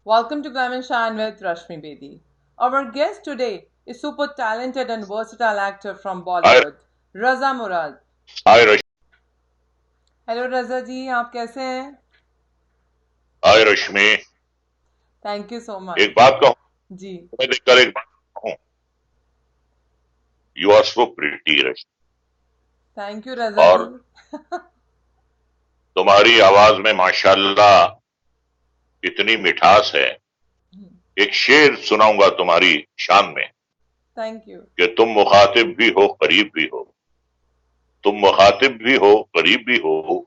Welcome to Climb and Shine with Rashmi Bedi. Our guest today is super talented and versatile actor from hi Bollywood, Raza Murad. Hi रश hello Raza ji, आप कैसे हैं? Hi Rashmi. Thank you so much. एक बात कहूँ, जी, तुम्हें देखकर एक बात कहूँ, you are so pretty Rashmi. Thank you Raza ji. और तुम्हारी आवाज में माशाल्लाह इतनी मिठास है। एक शेर सुनाऊंगा तुम्हारी शान में थैंक यू। कि तुम मुखातिब भी हो करीब भी हो, तुम मुखातिब भी हो करीब भी हो,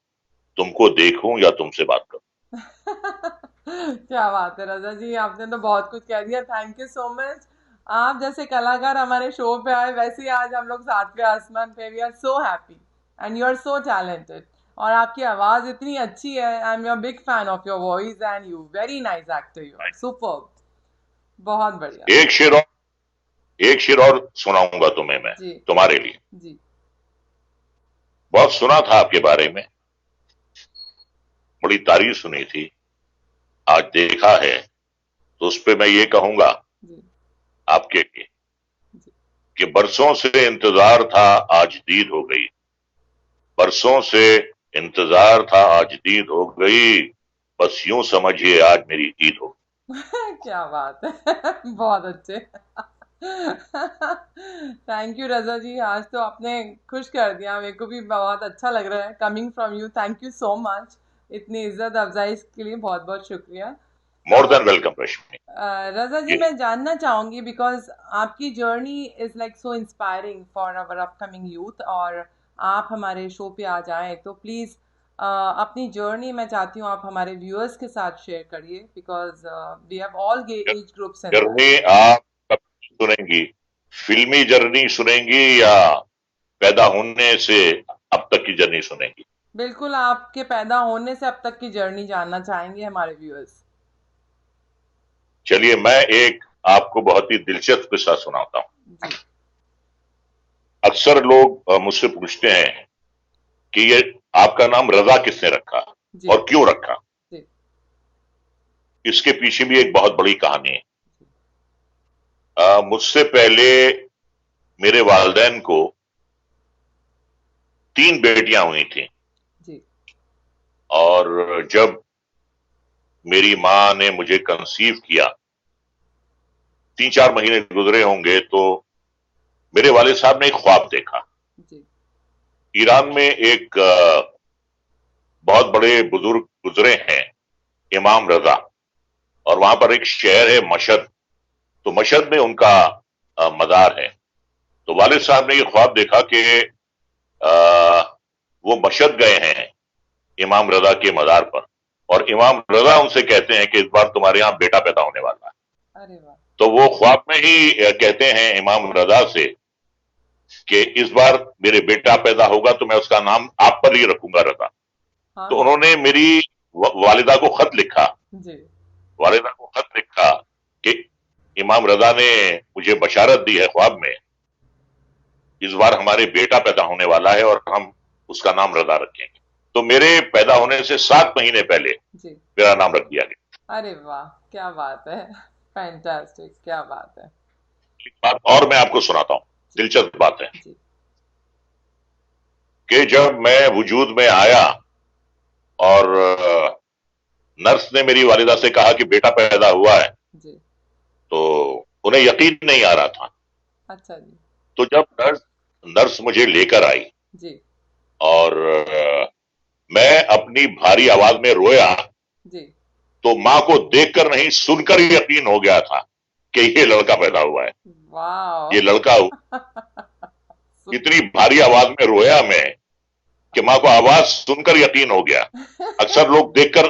तुमको देखूं या तुमसे बात करूं। क्या बात है रजा जी, आपने तो बहुत कुछ कह दिया। Thank you so much. आप जैसे कलाकार हमारे शो पे आए, वैसे ही आज हम लोग साथ पे आसमान पे। We are so happy and you are so talented. और आपकी आवाज इतनी अच्छी है। I am your big fan of your voice and you very nice actor. You are super. बहुत बढ़िया। एक शेर और एक शेर और सुनाऊंगा तुम्हें मैं, जी तुम्हारे लिए। जी। बहुत सुना था आपके बारे में, बड़ी तारीफ सुनी थी, आज देखा है तो उस पे मैं ये कहूंगा जी आपके लिए जी। कि बरसों से इंतजार था, आज दीद हो गई। बरसों से इंतजार था, आज दीद हो गई। बस यूं समझिए आज मेरी ईद हो क्या बात है। बहुत अच्छे। थैंक यू रजा जी, आज तो आपने खुश कर दिया। मेरे को भी बहुत अच्छा लग रहा है coming from you. Thank you so much. इतनी इज्जत अफजाई के लिए बहुत बहुत शुक्रिया। गई। मोर देन वेलकम रश्मि। रजा जी, ये मैं जानना चाहूंगी बिकॉज आपकी journey is like so inspiring for our upcoming youth. और आप हमारे शो पे आ जाएं तो प्लीज़ अपनी जर्नी मैं चाहती हूँ आप हमारे व्यूअर्स के साथ शेयर करिए because we have all age groups in that. Journey आप कब सुनेंगी? फिल्मी जर्नी सुनेंगी या पैदा होने से अब तक की जर्नी सुनेंगी? बिल्कुल, आपके पैदा होने से अब तक की जर्नी जानना चाहेंगे हमारे व्यूअर्स। चलिए मैं एक आपको बहुत ही दिलचस्प किस्सा सुनाता हूं। जी अक्सर लोग मुझसे पूछते हैं कि ये आपका नाम रजा किसने रखा जी और क्यों रखा। जी इसके पीछे भी एक बहुत बड़ी कहानी है। जी मुझसे पहले मेरे वालिदैन को 3 बेटियां हुई थी। जी और जब मेरी माँ ने मुझे कंसीव किया, 3-4 महीने गुजरे होंगे तो मेरे वालिद साहब ने एक ख्वाब देखा। जी ईरान में एक बहुत बड़े बुजुर्ग गुजरे हैं, इमाम रजा, और वहां पर एक शहर है मशहद। तो मशहद में उनका मजार है। तो वालिद साहब ने ये ख्वाब देखा कि अ, वो मशहद गए हैं इमाम रजा के मजार पर, और इमाम रजा उनसे कहते हैं कि इस बार तुम्हारे यहां बेटा पैदा होने वाला है। अरे वाह। तो वो ख्वाब में ही कहते हैं इमाम रजा से कि इस बार मेरे बेटा पैदा होगा तो मैं उसका नाम आप पर ही रखूंगा, रजा। हाँ तो हाँ। उन्होंने मेरी वालिदा को खत लिखा। जी वालिदा को खत लिखा कि इमाम रजा ने मुझे बशारत दी है ख्वाब में, इस बार हमारे बेटा पैदा होने वाला है और हम उसका नाम रजा रखेंगे। तो मेरे पैदा होने से 7 महीने पहले जी। मेरा नाम रख दिया गया। अरे वाह, क्या बात है। फैंटास्टिक, क्या बात है। एक बात और मैं आपको सुनाता हूं, जी दिलचस्प बात है जी कि जब मैं वजूद में आया और नर्स ने मेरी वालिदा से कहा कि बेटा पैदा हुआ है, जी। तो उन्हें यकीन नहीं आ रहा था। अच्छा जी। तो जब नर्स नर्स मुझे लेकर आई जी और मैं अपनी भारी आवाज में रोया, जी। तो मां को देखकर नहीं सुनकर ही यकीन हो गया था कि ये लड़का पैदा हुआ है, वाह। ये लड़का। इतनी सुपर। भारी आवाज में रोया मैं कि मां को आवाज सुनकर यकीन हो गया। अक्सर लोग देखकर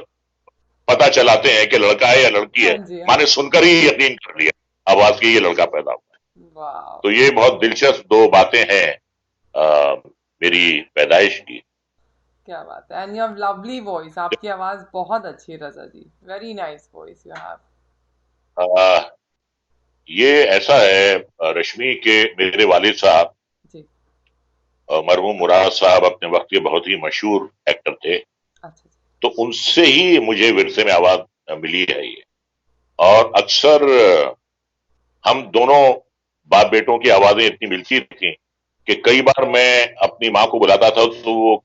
पता चलाते हैं कि लड़का है या लड़की हाँ है, जी हाँ मां ने जी। सुनकर ही यकीन कर लिया आवाज की ये लड़का पैदा हुआ है। वाह। तो ये बहुत दिलचस्प 2 बातें हैं मेरी पैदाइश की। क्या बात है। And you have lovely voice. आपकी आवाज बहुत अच्छी है Raza ji. Very nice voice you have. आ, ये ऐसा है रश्मि के मेरे वालिद साहब जी। मरहूम मुराद साहब अपने वक्त के बहुत ही मशहूर एक्टर थे। अच्छा जी। तो उनसे ही मुझे विरसे में आवाज मिली है ये। और अक्सर हम दोनों बाप बेटों की आवाजें इतनी मिलती थी कि कई बार मैं अपनी माँ को बुलाता था तो वो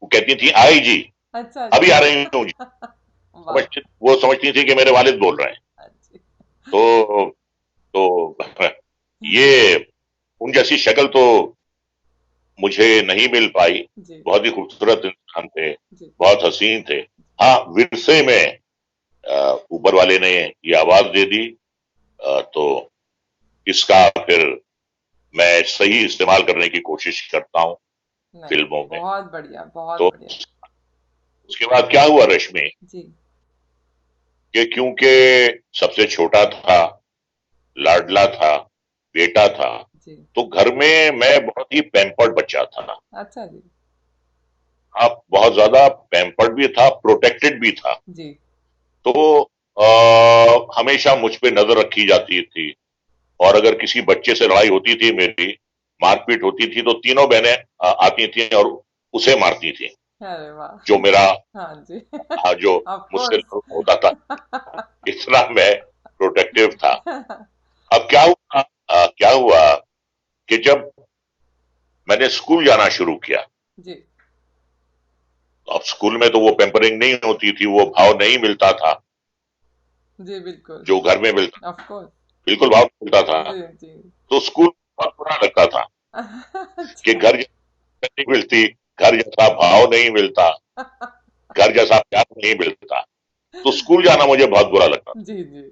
कहती थी आई जी, अच्छा अभी जी। आ रही हूँ जी। वाह। वो समझती थी कि मेरे वालिद बोल रहे हैं। अच्छी। तो तो ये उन जैसी शक्ल तो मुझे नहीं मिल पाई। जी बहुत ही खूबसूरत इंसान थे, जी बहुत हसीन थे। हाँ, विरसे में ऊपर वाले ने ये आवाज दे दी, तो इसका फिर मैं सही इस्तेमाल करने की कोशिश करता हूँ नहीं, फिल्मों में। बहुत बढ़िया, बहुत तो बढ़िया। उसके बाद क्या हुआ रश्मि, जी कि क्योंकि सबसे छोटा था, लाडला था, बेटा था, जी। तो घर में मैं बहुत ही पैम्पर्ड बच्चा था। अच्छा जी। आप बहुत ज्यादा पैम्पर्ड भी था, प्रोटेक्टेड भी था। जी तो हमेशा मुझ पे नजर रखी जाती थी, और अगर किसी बच्चे से लड़ाई होती थी मेरी, मारपीट होती थी, तो तीनों बहनें आती थी और उसे मारती थी, अरे वाह। जो मेरा हाँ जी। जो ऑफ मुझसे कोर्स। होता था। इतना मैं प्रोटेक्टिव था। अब क्या हुआ, क्या हुआ कि जब मैंने स्कूल जाना शुरू किया, जी अब स्कूल में तो वो पेम्परिंग नहीं होती थी, वो भाव नहीं मिलता था जी बिल्कुल। जो घर में मिलता, ऑफ कोर्स। बिल्कुल भाव मिलता था। जी जी। तो स्कूल बहुत बुरा लगता था कि अच्छा। घर जैसा नहीं मिलती, घर जैसा भाव नहीं मिलता, घर जैसा प्यार नहीं मिलता। तो स्कूल जाना मुझे बहुत बुरा लगता था, जी जी।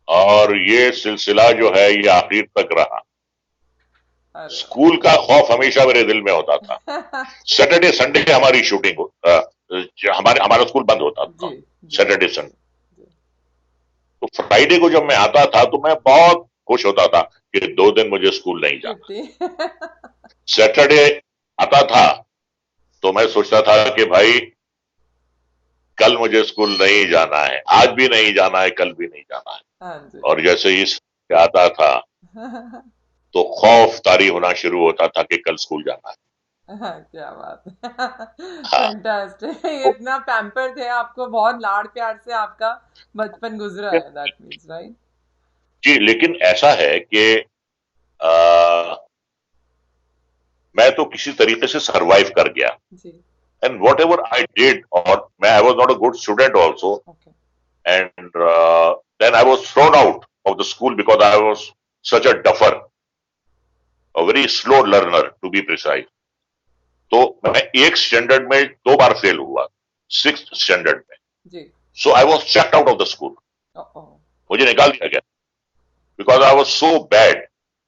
और ये सिलसिला जो है ये आखिर तक रहा। अरे वाह। स्कूल का खौफ हमेशा मेरे दिल में होता था। सैटरडे संडे हमारी शूटिंग हमारा स्कूल बंद होता जी था, जी सैटरडे जी संडे। जी। तो फ्राइडे को जब मैं आता था तो मैं बहुत खुश होता था कि 2 दिन मुझे स्कूल नहीं जाना। छुट्टी। सैटरडे आता था तो मैं सोचता था कि भाई कल मुझे स्कूल नहीं जाना है, आज भी नहीं जाना है, कल भी नहीं जाना है। हाँ जी। और जैसे ही आता था तो खौफ तारी होना शुरू होता था कि कल स्कूल जाना है। हाँ, क्या बात है। हाँ, फैंटास्टिक। तो इतना पैम्पर थे, आपको बहुत लाड़ प्यार से आपका बचपन गुजरा है, दैट मीन्स राइट। जी, लेकिन ऐसा है कि आ, मैं तो किसी तरीके से सरवाइव कर गया। जी। And whatever I did, और मैं I was not a good student also, okay. And then I was thrown out of the school because I was such a duffer, a very slow learner to be precise. तो मैं एक standard में 2 बार fail हुआ, 6th standard में। जी। So I was checked out of the school, oh. मुझे निकाल दिया गया because I was so bad.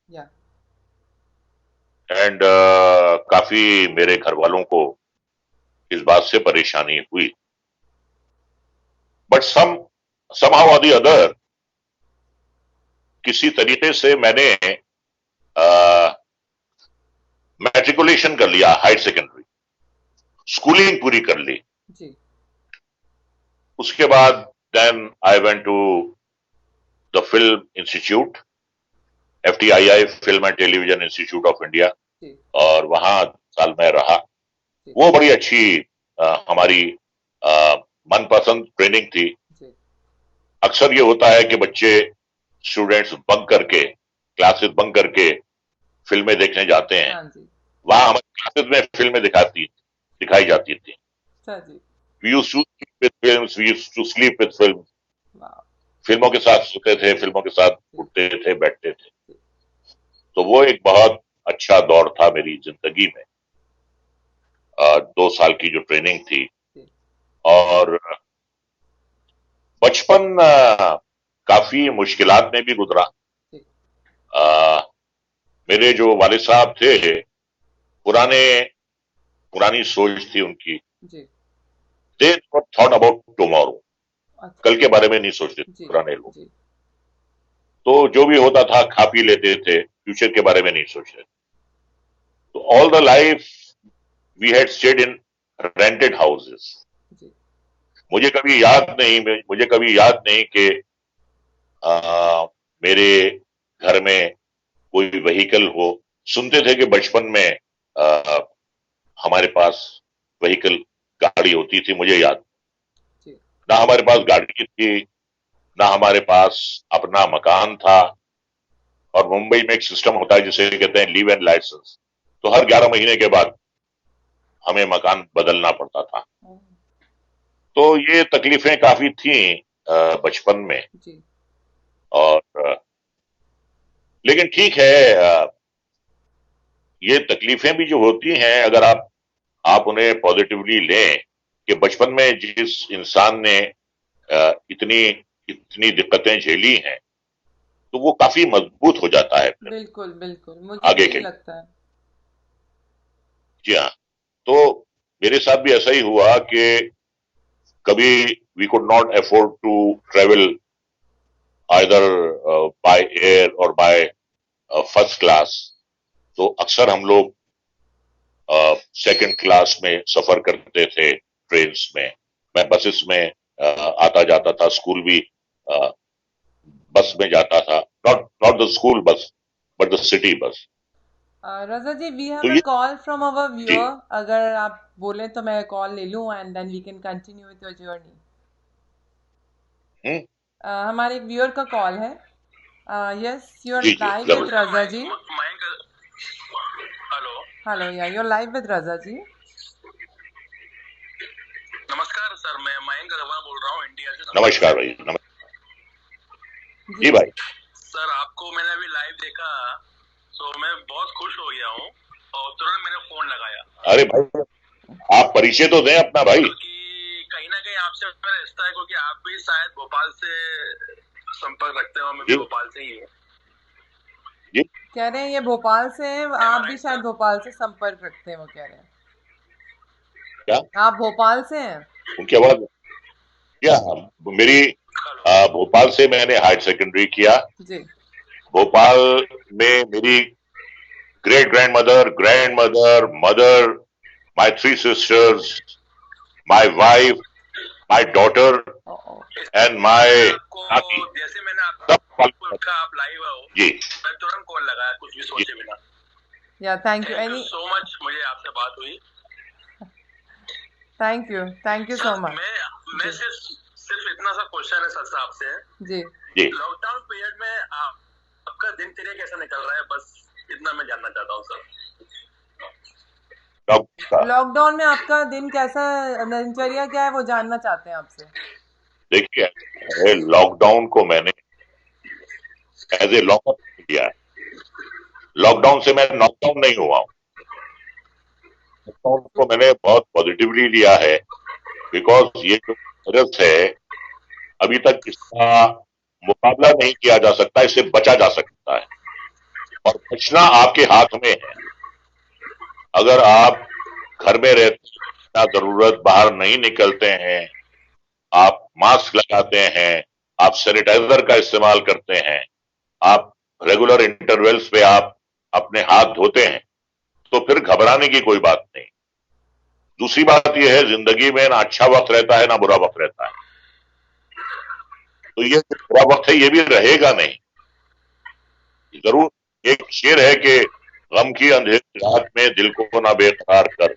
Yeah. And काफी मेरे घर वालों को इस बात से परेशानी हुई, but somehow or the other किसी तरीके से मैंने मैट्रिकुलेशन कर लिया, हायर सेकेंडरी स्कूलिंग पूरी कर ली। जी उसके बाद then I went to the film institute, FTII, film and television institute of India, जी और वहां साल में रहा। जी वो बड़ी अच्छी हमारी मनपसंद ट्रेनिंग थी। जी। अक्सर ये होता है कि बच्चे, स्टूडेंट्स बंक करके, क्लासेस बंक करके फिल्में देखने जाते हैं। हाँ जी। वहां हमारी क्लासेस में फिल्में दिखाई जाती थी। अच्छा जी। We used to sleep with films, we used to sleep with film. वाह। फिल्मों के साथ सोते थे, फिल्मों के साथ जी उठते थे, बैठते थे। जी तो वो एक बहुत अच्छा दौर था मेरी जिंदगी में, 2 साल की जो ट्रेनिंग थी। जी और बचपन काफी मुश्किलात में भी गुजरा। जी अ, मेरे जो वालिद साहब थे, पुराने पुरानी सोच थी उनकी। जी। दे थॉट अबाउट टुमारो, अच्छा। कल के बारे में नहीं सोचते थे जी पुराने लोग। जी। तो जो भी होता था खा पी लेते थे, फ्यूचर के बारे में नहीं सोचते थे। तो all the life we had stayed in rented houses. जी मुझे कभी याद नहीं कि आ, मेरे घर में कोई व्हीकल हो। सुनते थे कि बचपन में आ, हमारे पास व्हीकल, गाड़ी होती थी, मुझे याद। जी। ना हमारे पास गाड़ी थी, ना हमारे पास अपना मकान था। और मुंबई में एक सिस्टम होता है जिसे कहते हैं लीव एंड लाइसेंस, तो हर 11 महीने के बाद हमें मकान बदलना पड़ता था। तो ये तकलीफें काफी थी बचपन में। जी और लेकिन ठीक है, ये तकलीफें भी जो होती हैं, अगर आप उन्हें पॉजिटिवली लें, कि बचपन में जिस इंसान ने इतनी इतनी दिक्कतें झेली हैं, तो वो काफी मजबूत हो जाता है फिर बिल्कुल बिल्कुल, मुझे भी आगे यही के लिए। लगता है। जी हाँ। तो मेरे साथ भी ऐसा ही हुआ कि कभी we could not afford to travel either by air और बाय फर्स्ट क्लास, तो अक्सर हम लोग सेकंड क्लास में सफर करते थे, ट्रेन्स में। मैं बसेस में आता जाता था, स्कूल भी अ, बस में जाता था। Not not the school bus, but the city bus. Raza ji, we do have a ये कॉल फ्रॉम अवर जी। व्यूअर। अगर आप बोले तो मैं कॉल ले लूं and then we can continue with your journey. Hmm, हमारे एक व्यूअर का कॉल है। यस, यू आर जी जी लाइव विद जरूर। Raza ji. Hello. Hello, yeah you are live with Raza ji. नमस्कार सर, मैं मयंक अग्रवाल बोल रहा हूँ इंडिया से। नमस्कार भाई, जी जी भाई। सर, आपको मैंने अभी लाइव देखा तो मैं बहुत खुश हो गया हूँ और तुरंत मैंने फोन लगाया। अरे भाई, आप परिचय तो दें अपना भाई। क्योंकि कहीं ना कहीं आपसे मेरा रिश्ता है, क्योंकि आप भी शायद भोपाल से संपर्क रखते हो, मैं भी जी भोपाल से ही हूँ। जी। कह रहे हैं ये भोपाल से हैं, Am I आप भी right, शायद सर? भोपाल से संपर्क रखते हैं, वो कह रहे हैं। क्या आप भोपाल से हैं? उनकी आवाज? क्या मेरी हेलो। भोपाल से मैंने हायर सेकेंडरी किया। जी भोपाल में मेरी grandmother, mother, my 3 sisters, my wife, my daughter oh, oh, and my मैं आपको, नाती, जैसे मैंने सब आपको देखा आप लाइव हो, जी मैं तुरंत कॉल लगाया कुछ भी जी। सोचे बिना। या thank you thank you any so much, मुझे आपसे बात हुई। Thank you so sir, much. मैं जी सिर्फ इतना सा क्वेश्चन है सर साहब से। जी जी। लॉकडाउन पीरियड में आपका दिनचर्या कैसा निकल रहा है, बस इतना मैं जानना चाहता हूँ सर। लॉकडाउन में आपका दिन कैसा, दिनचर्या क्या है, वो जानना चाहते हैं आपसे। देखिए, लॉकडाउन को मैंने एज ए लॉकअप किया है। लॉकडाउन से मैं नॉकडाउन नहीं हुआ हूँ। लॉकडाउन को मैंने बहुत पॉजिटिवली लिया है, बिकॉज ये जो वायरस है, अभी तक इसका मुकाबला नहीं किया जा सकता, इससे बचा जा सकता है। और बचना आपके हाथ में है। अगर आप घर में रहते हैं, बिना जरूरत बाहर नहीं निकलते हैं, आप मास्क लगाते हैं, आप सैनिटाइजर का इस्तेमाल करते हैं, आप रेगुलर इंटरवल्स पे आप अपने हाथ धोते हैं, तो फिर घबराने की कोई बात नहीं। दूसरी बात यह है, जिंदगी में ना अच्छा वक्त रहता है ना बुरा वक्त रहता है। तो ये जो बुरा वक्त है ये भी रहेगा नहीं, जरूर। एक शेर है कि गम की अंधेरी रात में दिल को ना बेकरार कर,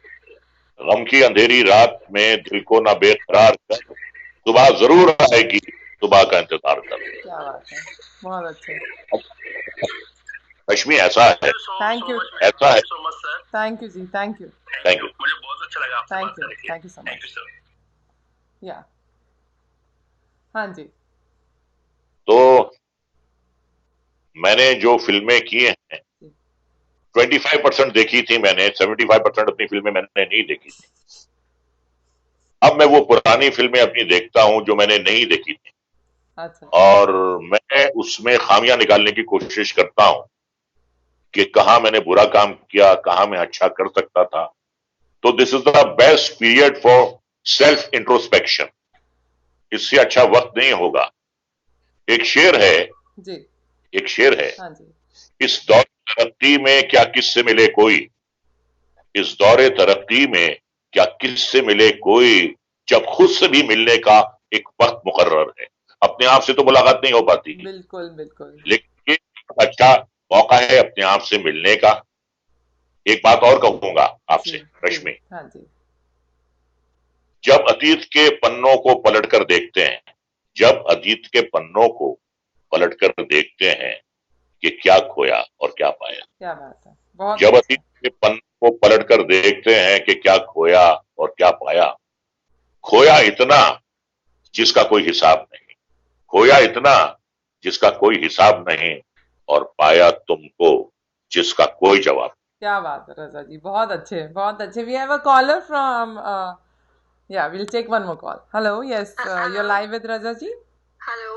गम की अंधेरी रात में दिल को ना बेकरार कर, सुबह जरूर आएगी, सुबह का इंतजार कर। क्या बात है, बहुत अच्छे। रश्मि, ऐसा है, थैंक यू ऐसा है। So much sir. Thank you जी, थैंक यू थैंक यू। मुझे बहुत अच्छा लगा आपसे बात करके। Thank you so thank you much. Sir. या हाँ जी तो मैंने जो फिल्में की हैं, 25% देखी थी मैंने, 75% अपनी फिल्में मैंने नहीं देखी थी। अब मैं वो पुरानी फिल्में अपनी देखता हूं जो मैंने नहीं देखी थी, अच्छा और मैं उसमें खामियां निकालने की कोशिश करता हूं कि कहां मैंने बुरा काम किया, कहां मैं अच्छा कर सकता था। तो this is the best period for self introspection. इससे अच्छा वक्त नहीं होगा। एक शेर है, जी एक शेर है, हाँ जी इस दौर तरक्की में क्या किससे मिले कोई, इस दौरे तरक्की में क्या किससे मिले कोई, जब खुद से भी मिलने का एक वक्त मुकर्रर है। अपने आप से तो मुलाकात नहीं हो पाती, बिल्कुल बिल्कुल। लेकिन ये अच्छा मौका है अपने आप से मिलने का। एक बात और कहूंगा जी आपसे जी रश्मि, हाँ जी जब अतीत के पन्नों को पलटकर देखते हैं, जब अतीत के पन्नों को पलटकर देखते हैं कि क्या खोया और क्या पाया। क्या बात है, बहुत जब अच्छा। अतीत के पन्नों को पलटकर देखते हैं कि क्या खोया और क्या पाया। खोया इतना जिसका कोई हिसाब नहीं, खोया इतना जिसका कोई हिसाब नहीं, और पाया तुमको जिसका कोई जवाब। क्या बात है रजा जी, बहुत अच्छे, बहुत अच्छे। We have a caller from yeah will take one more call. Hello, yes, you are hello live with Raza ji. Hello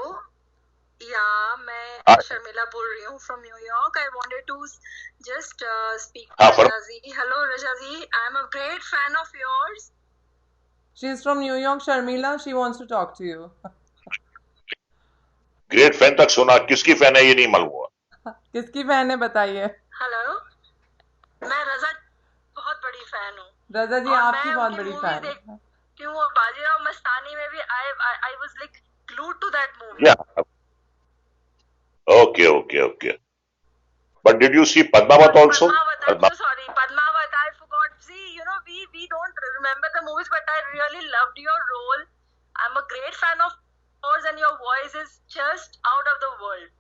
yeah मैं हाँ शर्मिला बोल रही हूँ from New York. I wanted to just speak हाँ, to Raza ji. Hello Raza ji, I am a great fan of yours. She is from New York, Sharmila, she wants to talk to you. Great fan तक सुना, किसकी fan है ये नहीं मालूम हुआ। किसकी फैन है बताइए। हेलो, मैं रजा बहुत बड़ी फैन हूँ रजा जी और आपकी मैं बहुत उनकी बड़ी मूवीज फैन है। देखती हूँ। और बाजीराव मस्तानी में भी I was like glued to that movie. Yeah okay okay okay, but did you see Padmaavat also? Padmavat, I'm so sorry. Padmavat, I forgot. See, you know, we don't remember the movies, but I really loved your role. I'm a great fan of yours, and your voice is just out of the world.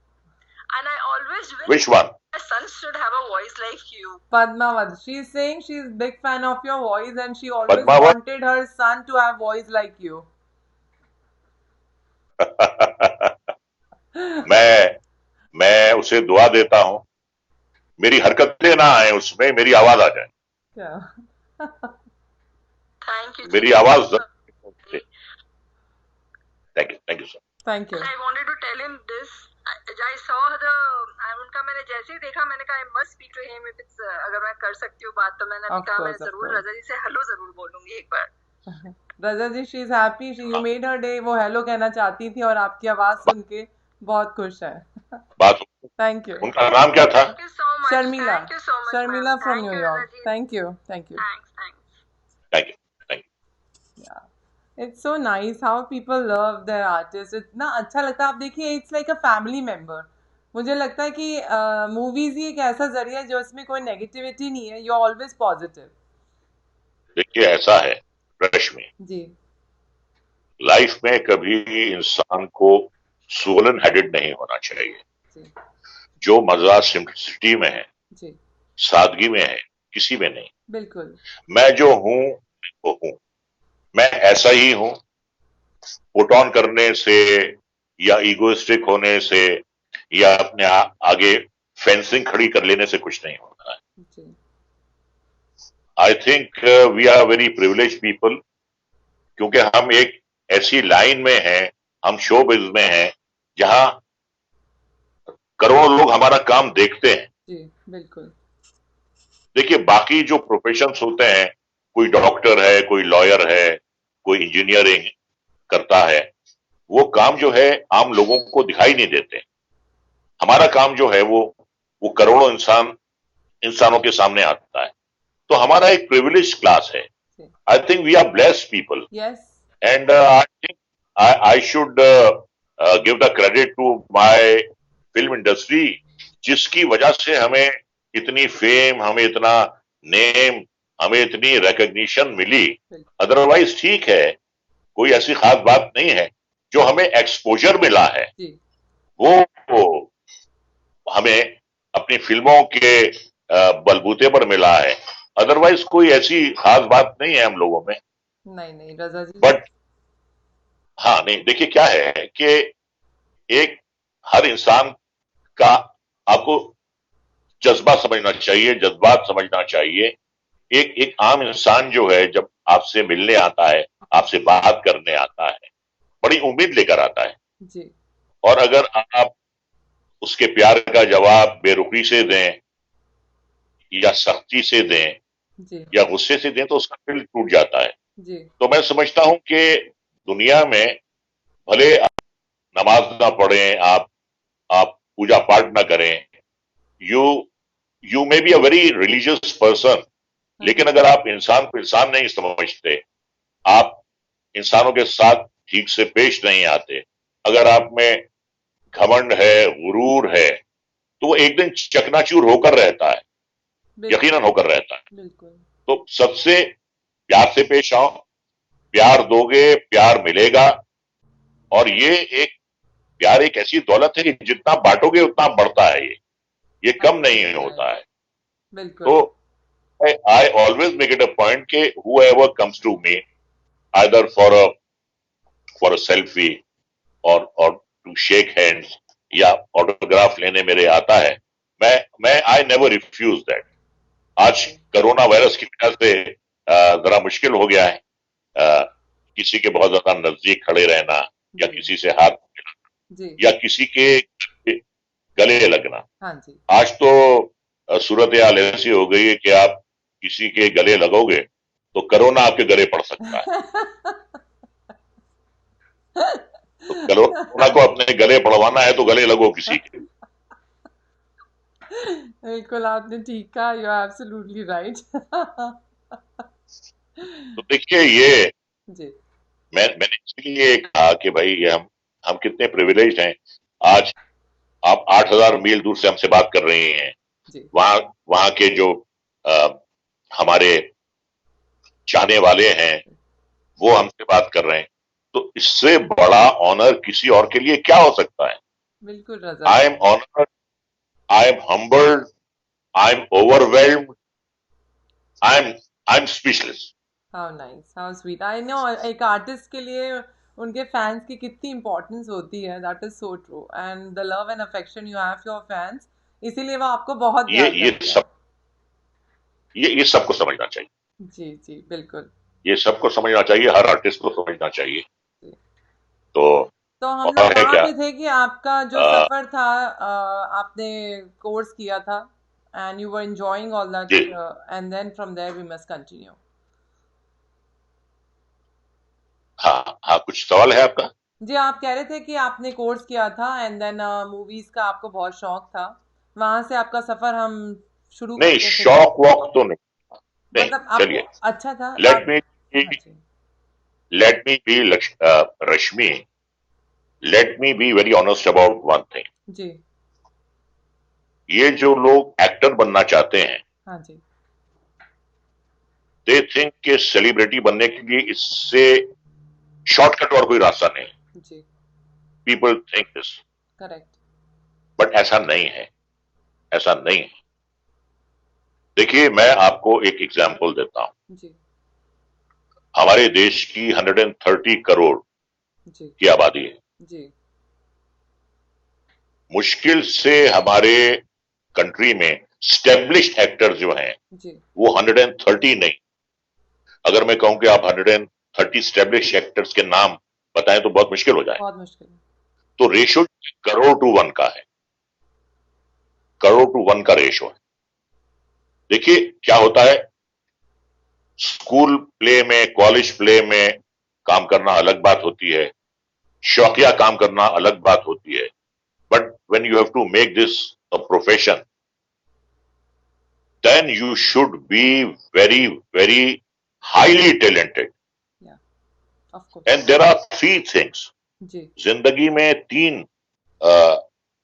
And I always wish Which one? my son should have a voice like you. Padmavat, she is saying she is big fan of your voice and she always Padmavat? wanted her son to have voice like you. मैं उसे दुआ देता हूं मेरी हरकतें ना आए उसमें, मेरी आवाज आ जाए। Yeah. Thank you. मेरी आवाज thank you sir. Thank you. I wanted to tell him this. I saw the. उनका मैंने जैसे ही देखा मैंने कहा I must speak to him if it's अगर मैं कर सकती हूँ बात तो मैंने Of कहा मैं course, of जरूर course. रजा जी से हेलो जरूर बोलूंगी एक बार। रजा जी, she is happy, you made her day, वो हेलो कहना चाहती थी और आपकी आवाज सुन के बहुत खुश है। बात Thank you. उनका नाम क्या था? Thank you so much. Sharmila. Thank you so much. Sharmila ma'am. from Thank New you, York. Reza ji. Thank you. Thank you. Thanks. Thank you. Yeah. It's so nice how people love their artists. इतना अच्छा लगता है। आप देखिए, it's like a family member. मुझे लगता है कि मूवीज ही एक ऐसा जरिया है जो इसमें कोई नेगेटिविटी नहीं है। You are always positive. देखिए ऐसा है रश्मि, जी लाइफ में कभी इंसान को सोलन हेडेड नहीं होना चाहिए। जी जो मजा सिंपलिसिटी में है, जी, सादगी में है, किसी में नहीं। बिल्कुल। मैं जो हूं वो हूं, मैं ऐसा ही हूं। पुट ऑन करने से या ईगोइस्टिक होने से या अपने आगे फेंसिंग खड़ी कर लेने से कुछ नहीं होता है। जी I think we are very privilege people, क्योंकि हम एक ऐसी लाइन में हैं, हम शो बिजनेस में हैं जहां करोड़ों लोग हमारा काम देखते हैं। जी बिल्कुल। देखिए बाकी जो प्रोफेशंस होते हैं, कोई डॉक्टर है, कोई लॉयर है, कोई इंजीनियरिंग करता है, वो काम जो है आम लोगों को दिखाई नहीं देते। हमारा काम जो है वो करोड़ों इंसानों के सामने आता है। तो हमारा एक प्रिविलेज क्लास है। I think we are blessed people yes and I think I should give the credit to my film industry, जिसकी वजह से हमें इतनी फेम, हमें इतना नेम, हमें इतनी रिकॉग्निशन मिली। अदरवाइज ठीक है, कोई ऐसी खास बात नहीं है। जो हमें एक्सपोजर मिला है जी वो हमें अपनी फिल्मों के बलबूते पर मिला है। अदरवाइज कोई ऐसी खास बात नहीं है हम लोगों में। नहीं रजा जी। बट हाँ नहीं, देखिए क्या है कि एक हर इंसान का आपको जज्बा समझना चाहिए, जज्बात समझना चाहिए। एक आम इंसान जो है जब आपसे मिलने आता है, आपसे बात करने आता है, बड़ी उम्मीद लेकर आता है। जी और अगर आप उसके प्यार का जवाब बेरुखी से दें या सख्ती से दें जी या गुस्से से दें तो उसका दिल टूट जाता है। जी तो मैं समझता हूं कि दुनिया में भले आप नमाज ना पढ़ें, आप पूजा पाठ ना करें, you may be a very religious person, लेकिन अगर आप इंसान को इंसान नहीं समझते, आप इंसानों के साथ ठीक से पेश नहीं आते, अगर आप में घमंड है, गुरूर है, तो वो एक दिन चकनाचूर होकर रहता है, यकीनन होकर रहता है। बिल्कुल। तो सबसे प्यार से पेश आओ, प्यार दोगे प्यार मिलेगा, और ये एक प्यार एक ऐसी दौलत है कि जितना बांटोगे उतना बढ़ता है, ये कम नहीं होता है। बिल्कुल। तो I always make it a point कि whoever comes to me either for a selfie or to shake hands या ऑटोग्राफ लेने मेरे आता है, मैं I never refuse that। आज कोरोना वायरस की वजह से जरा मुश्किल हो गया है किसी के बहुत ज्यादा नजदीक खड़े रहना या किसी से हाथ मिलाना या किसी के गले लगना। हाँ जी। आज तो सूरत हाल ऐसी हो गई है कि आप किसी के गले लगोगे तो कोरोना आपके गले पड़ सकता है। तो कोरोना को अपने गले पड़वाना है तो गले लगो किसी के। बिल्कुल आपने ठीक कहा, यू आर एब्सोल्युटली राइट। तो देखिए ये जी मैंने इसलिए कहा कि भाई ये हम कितने प्रिविलेज हैं। आज आप 8000 मील दूर से हमसे बात कर रहे हैं, वहां के जो हमारे चाहने वाले हैं वो हमसे बात कर रहे हैं, तो इससे बड़ा ऑनर किसी और के लिए क्या हो सकता है। बिल्कुल Raza. I am honoured, I am humbled, I am overwhelmed, I am speechless. How nice, how sweet. I know एक आर्टिस्ट के लिए उनके फैंस की कितनी इंपॉर्टेंस होती है। That is so true, and the love and affection you have for fans, इसीलिए वो आपको बहुत प्यार करते हैं। ये सबको समझना चाहिए। जी जी बिल्कुल, ये सबको समझना चाहिए, हर आर्टिस्ट को समझना चाहिए। तो हम लोग वहाँ पे थे कि आपका जो सफर था, आपने कोर्स किया था and you were enjoying all that, and then from there we must continue. हाँ, कुछ सवाल है आपका? जी, आप कह रहे थे कि आपने कोर्स किया था एंड देन मूवीज का आपको बहुत शौक था, वहां से आपका सफर हम शुरू नहीं, शौक वॉक तो नहीं, मतलब चलिए अच्छा था। Let me be Rashmi, let me be very honest about one thing जी। ये जो लोग एक्टर बनना चाहते हैं, हाँ जी, दे थिंक कि सेलिब्रिटी बनने के लिए इससे शॉर्टकट और कोई रास्ता नहीं जी। People think this, correct, but ऐसा नहीं है, ऐसा नहीं है। देखिए मैं आपको एक एग्जांपल देता हूं जी हमारे देश की 130 करोड़ जी की आबादी है जी। मुश्किल से हमारे कंट्री में स्टेब्लिश्ड एक्टर जो हैं जी वो 130 नहीं, अगर मैं कहूं कि आप 130 स्टेब्लिश्ड एक्टर्स के नाम बताएं तो बहुत मुश्किल हो जाए। बहुत मुश्किल है। तो रेशो करोड़ टू 1 का है, करोड़ टू 1 का रेशो है। देखिए क्या होता है, स्कूल प्ले में, कॉलेज प्ले में काम करना अलग बात होती है, शौकिया काम करना अलग बात होती है, but when you have to make this a profession then you should be very very highly talented, of course, and there are 3 things जी जिंदगी में 3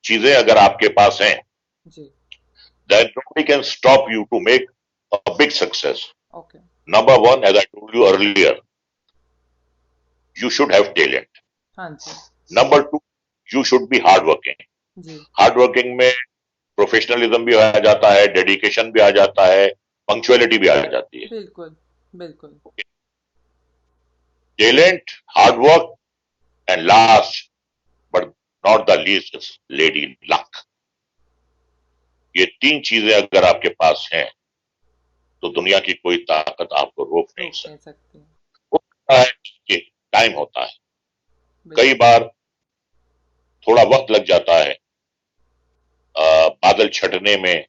चीजें अगर आपके पास हैं जी। then nobody can stop you to make a big success. Okay. Number 1, as I told you earlier, you should have talent. हाँ जी। Number 2, you should be hardworking. जी। Hardworking में प्रोफेशनलिज्म भी आ जाता है, डेडिकेशन भी आ जाता है, पंक्चुअलिटी भी आ जाती है। बिल्कुल बिल्कुल। Talent, hard work and last but not the least is lady luck. ये 3 चीजें अगर आपके पास हैं तो दुनिया की कोई ताकत आपको रोक नहीं सकती। होता है कि टाइम होता है, कई बार थोड़ा वक्त लग जाता है बादल छटने में,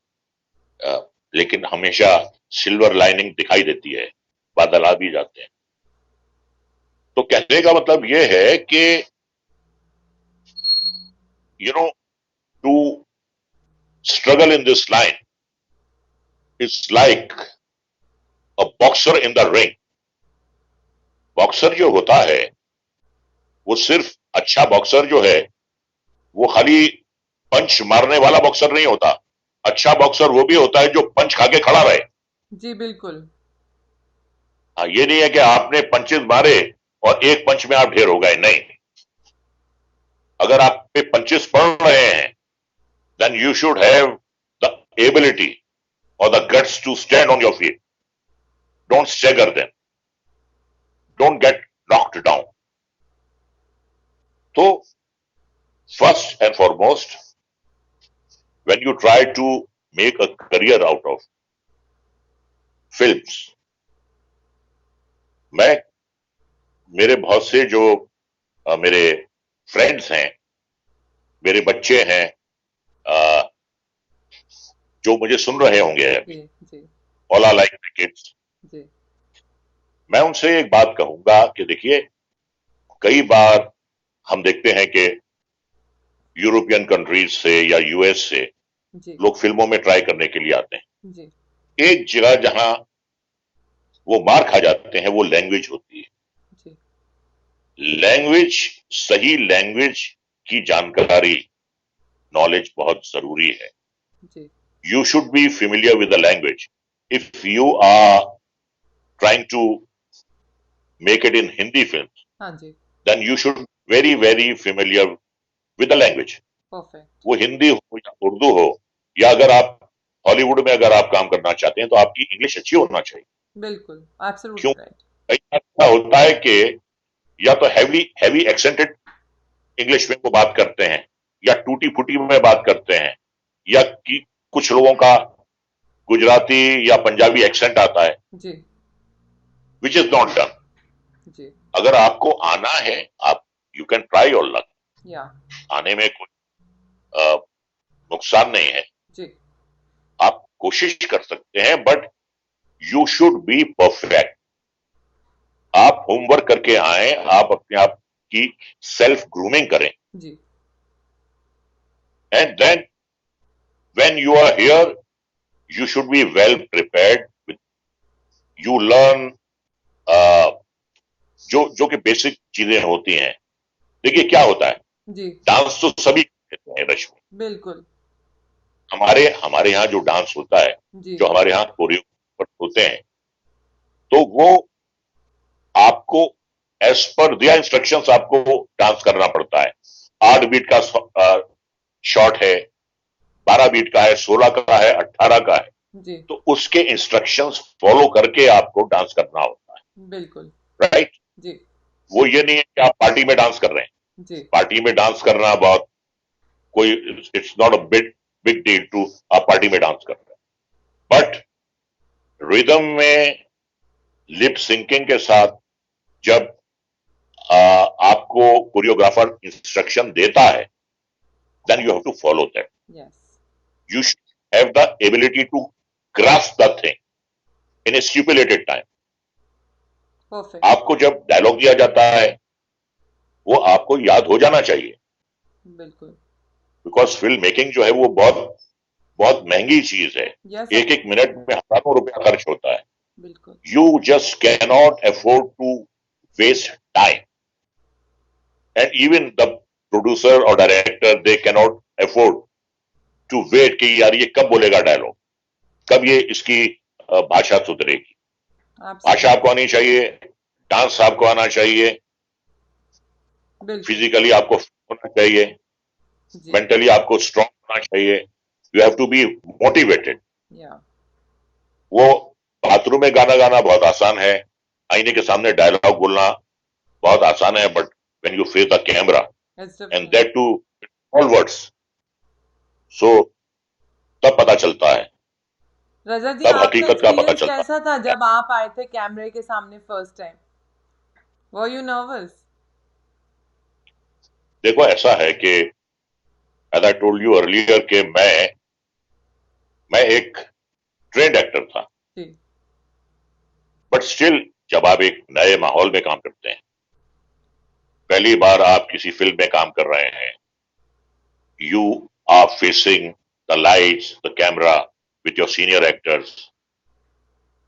लेकिन हमेशा सिल्वर लाइनिंग दिखाई देती है, बादल आ भी जाते हैं। तो कहने का मतलब यह है कि you know to struggle in this line is like a boxer in the ring. Boxer जो होता है वो सिर्फ अच्छा बॉक्सर जो है वो खाली पंच मारने वाला बॉक्सर नहीं होता, अच्छा बॉक्सर वो भी होता है जो पंच खा के खड़ा रहे। जी बिल्कुल। हाँ, ये नहीं है कि आपने पंचेस मारे और एक पंच में आप ढेर हो गए, नहीं। अगर आप पे पंचेस पड़ रहे हैं, then you should have the ability or the guts to stand on your feet. Don't stagger them. Don't get knocked down. So, first and foremost, when you try to make a career out of films, मेरे बहुत से जो मेरे friends हैं, मेरे बच्चे हैं, जो मुझे सुन रहे होंगे, ऑल आर लाइक किड्स, मैं उनसे एक बात कहूंगा कि देखिए, कई बार हम देखते हैं कि यूरोपियन कंट्रीज से या यूएस से लोग फिल्मों में ट्राई करने के लिए आते हैं। एक जगह जहां वो मार खा जाते हैं वो लैंग्वेज होती है। लैंग्वेज, सही लैंग्वेज की जानकारी, नॉलेज बहुत जरूरी है। You should be familiar with the language. If you are trying to make it in Hindi film, then you should very very familiar with the language. वो हिंदी हो या उर्दू हो, या अगर आप हॉलीवुड में अगर आप काम करना चाहते हैं तो आपकी इंग्लिश अच्छी होना चाहिए। बिल्कुल, क्यों? ऐसा होता है कि या तो हैवी एक्सेंटेड इंग्लिश में वो बात करते हैं, या टूटी फूटी में बात करते हैं, या कि कुछ लोगों का गुजराती या पंजाबी एक्सेंट आता है, विच इज नॉट डन। अगर आपको आना है, आप you can try your luck, आने में कोई नुकसान नहीं है, आप कोशिश कर सकते हैं, but you should be perfect. आप होमवर्क करके आए, आप अपने आप की सेल्फ ग्रूमिंग करें, and then when you are here you should be well prepared. You learn जो कि बेसिक चीजें होती हैं। देखिए क्या होता है, डांस तो सभी करते हैं रश्मि, बिल्कुल। हमारे यहाँ जो डांस होता है, जो हमारे यहाँ कोरियोग्राफर होते हैं, तो वो आपको एज पर दिया इंस्ट्रक्शंस आपको डांस करना पड़ता है। 8 बीट का शॉट है, 12 बीट का है, 16 का है, 18 का है, तो उसके इंस्ट्रक्शंस फॉलो करके आपको डांस करना होता है। बिल्कुल, राइट जी। वो ये नहीं है कि आप पार्टी में डांस कर रहे हैं जी। पार्टी में डांस करना बहुत कोई, it's not a big deal to आप पार्टी में डांस कर रहे हैं, बट रिदम में लिप सिंकिंग के साथ जब आपको कोरियोग्राफर इंस्ट्रक्शन देता है, then you have to follow that. You should have the ability to grasp the thing in a stipulated time. आपको जब डायलॉग दिया जाता है वो आपको याद हो जाना चाहिए, बिल्कुल, बिकॉज फिल्म मेकिंग जो है वो बहुत महंगी चीज है। एक एक मिनट में हजारों रुपया खर्च होता है। बिल्कुल, you just can not afford to waste time, and even the producer और director they can not afford to wait कि यार ये कब बोलेगा डायलॉग, कब ये इसकी भाषा सुधरेगी। भाषा आपको आनी चाहिए, डांस आपको आना चाहिए, फिजिकली आपको होना चाहिए, मेंटली आपको स्ट्रांग होना चाहिए। You have to be motivated. वो बाथरूम में गाना गाना बहुत आसान है, आईने के सामने डायलॉग बोलना बहुत आसान है, but when you face the camera and that too all words, so तब पता चलता है, रजत जी, तब हकीकत का पता चलता है। कैसा था जब आप आए थे कैमरे के सामने first time? Were you nervous? देखो ऐसा है कि as I told you earlier कि मैं एक ट्रेंड एक्टर था, बट स्टिल जब आप एक नए माहौल में काम करते हैं, पहली बार आप किसी फिल्म में काम कर रहे हैं, you are facing the lights, the camera with your senior actors,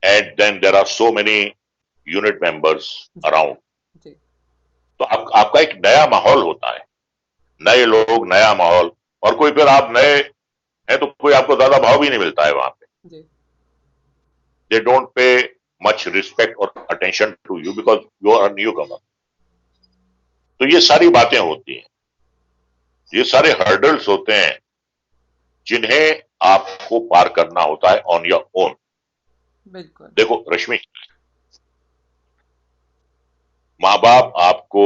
and then there are so many unit members around. तो आपका एक नया माहौल होता है, नए लोग, नया माहौल, और कोई फिर आप नए हैं तो कोई आपको ज्यादा भाव भी नहीं मिलता है वहां पे। They don't pay much respect or attention to you because you are a newcomer. तो ये सारी बातें होती हैं। ये सारे हर्डल्स होते हैं जिन्हें आपको पार करना होता है ऑन योर ओन। बिल्कुल। देखो रश्मि, माँ बाप आपको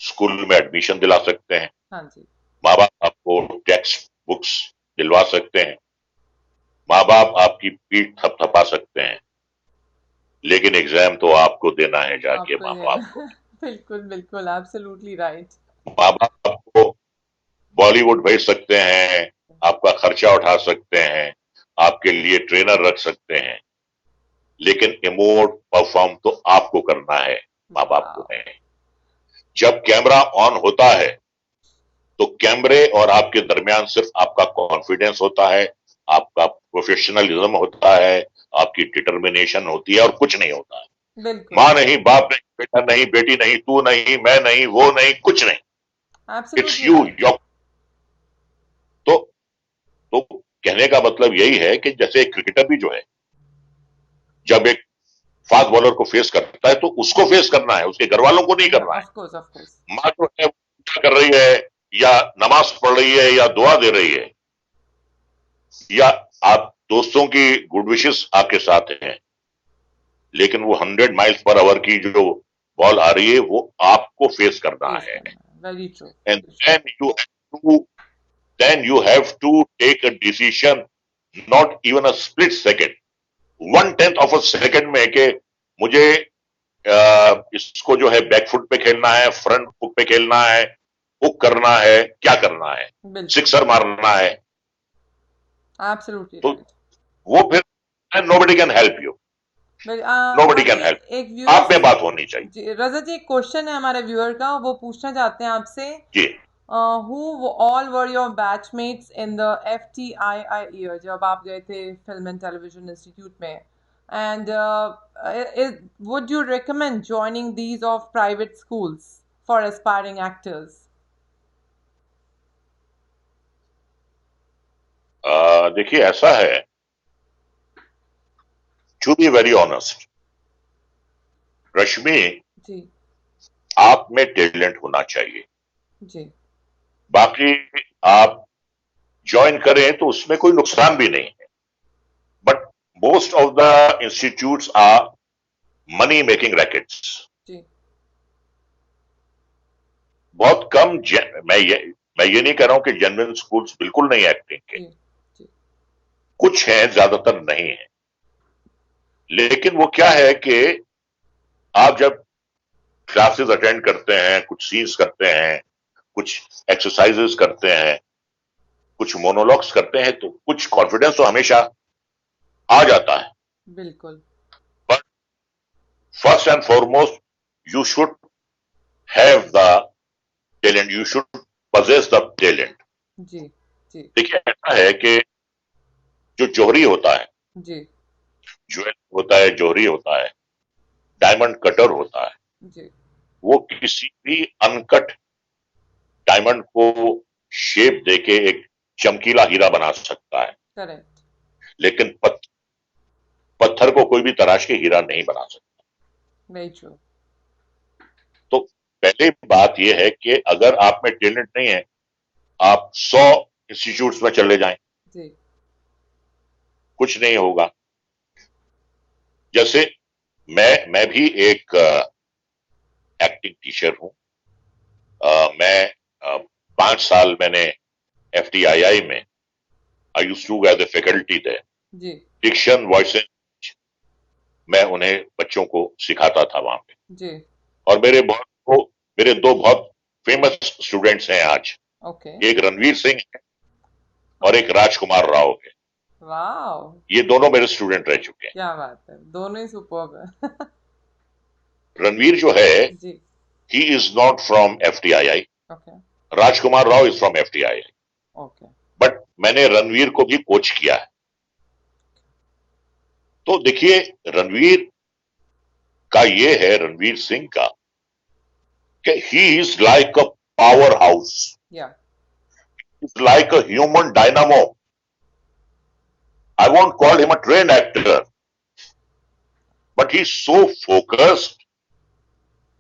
स्कूल में एडमिशन दिला सकते हैं, हाँ जी। माँ बाप आपको टेक्स्ट बुक्स दिलवा सकते हैं, माँ बाप आपकी पीठ थपथपा सकते हैं, लेकिन एग्जाम तो आपको देना है जाके आपको माँ ये बाप को। बिल्कुल बिल्कुल, एब्सोल्युटली राइट। माँ बाप आपको बॉलीवुड भेज सकते हैं, आपका खर्चा उठा सकते हैं, आपके लिए ट्रेनर रख सकते हैं, लेकिन इमोट परफॉर्म तो आपको करना है, माँ बाप को वाह। नहीं। जब कैमरा ऑन होता है तो कैमरे और आपके दरमियान सिर्फ आपका कॉन्फिडेंस होता है, आपका प्रोफेशनलिज्म होता है, आपकी डिटर्मिनेशन होती है और कुछ नहीं होता है। बिल्कुल। माँ नहीं, बाप नहीं, बेटा नहीं, बेटी नहीं, तू नहीं, मैं नहीं, वो नहीं, कुछ नहीं। It's absolutely you right. Your. तो तो कहने का मतलब यही है कि जैसे एक क्रिकेटर भी जो है, जब एक फास्ट बॉलर को फेस करता है तो उसको फेस करना है, उसके घर वालों को नहीं या करना है। Of course, of course. माँ जो है वो क्या कर रही है, या नमाज पढ़ रही है, या दुआ दे रही है, या आप दोस्तों की गुड विशेस आपके साथ हैं, लेकिन वो 100 माइल्स पर आवर की जो बॉल आ रही है वो आपको फेस करना फेस है। करना है, very true. And then you have to take a decision, not even a split second, 1/10 of a second में, कि मुझे इसको जो है बैकफुट पे खेलना है, फ्रंट फुट पे खेलना है, हुक करना है, क्या करना है, बिल्कुल। सिक्सर मारना है। एब्सोल्युटली तो राइट। वो फिर nobody can help you, nobody can हमारे हेल्प। एक आप व्यूअर्स, में बात होनी चाहिए। जी रजत जी, एक क्वेश्चन है हमारे व्यूअर का, वो पूछना चाहते हैं आपसे, जी। who all were your batchmates in the FTII year, जब आप गए थे फिल्म एंड टेलीविजन इंस्टीट्यूट में, and would you recommend joining these of private schools for aspiring actors? देखिए ऐसा है, टू बी वेरी ऑनेस्ट रश्मि, जी। आप में टैलेंट होना चाहिए। जी। बाकी आप ज्वाइन करें तो उसमें कोई नुकसान भी नहीं है, but most of the institutes are money making rackets. जी। बहुत कम मैं ये नहीं कह रहा हूं कि जेन्युइन स्कूल्स बिल्कुल नहीं एक्टिंग के, जी। जी। कुछ हैं, ज्यादातर नहीं है। लेकिन वो क्या है कि आप जब क्लासेस अटेंड करते हैं, कुछ सीन्स करते हैं, कुछ एक्सरसाइजेस करते हैं, कुछ मोनोलॉग्स करते हैं, तो कुछ कॉन्फिडेंस तो हमेशा आ जाता है। बिल्कुल। But first and foremost you should have the talent, you should possess the talent. जी। जी। देखिए ऐसा है कि जो जौहरी होता है, जी। ज्वेल होता है, जौहरी होता है, डायमंड कटर होता है, जी। वो किसी भी अनकट डायमंड को शेप देके एक चमकीला हीरा बना सकता है, करेक्ट। लेकिन पत्थर को कोई भी तराश के हीरा नहीं बना सकता। Very true. तो पहले बात यह है कि अगर आप में टैलेंट नहीं है, आप 100 इंस्टीट्यूट्स में चले जाएं, जी। कुछ नहीं होगा। जैसे मैं भी एक एक्टिंग टीचर हूं। मैं 5 साल मैंने FTII में, I used to as a faculty there, जी। डिक्शन, वॉइस, मैं उन्हें बच्चों को सिखाता था वहां पे। जी। और मेरे 2 बहुत फेमस स्टूडेंट्स हैं आज, ओके। एक रणवीर सिंह है और एक राजकुमार राव है। वाओ, ये दोनों मेरे स्टूडेंट रह चुके हैं। क्या बात है, दोनों ही सुपर्ब है। रणवीर जो है, जी। He is not from FTII, okay. Rajkumar Rao is from FTII, okay. But मैंने रणवीर को भी कोच किया है। तो देखिए रणवीर का ये है, रणवीर सिंह का, कि he is like a power house, yeah. Is like a human dynamo. I won't call him a trained actor, but he's so focused,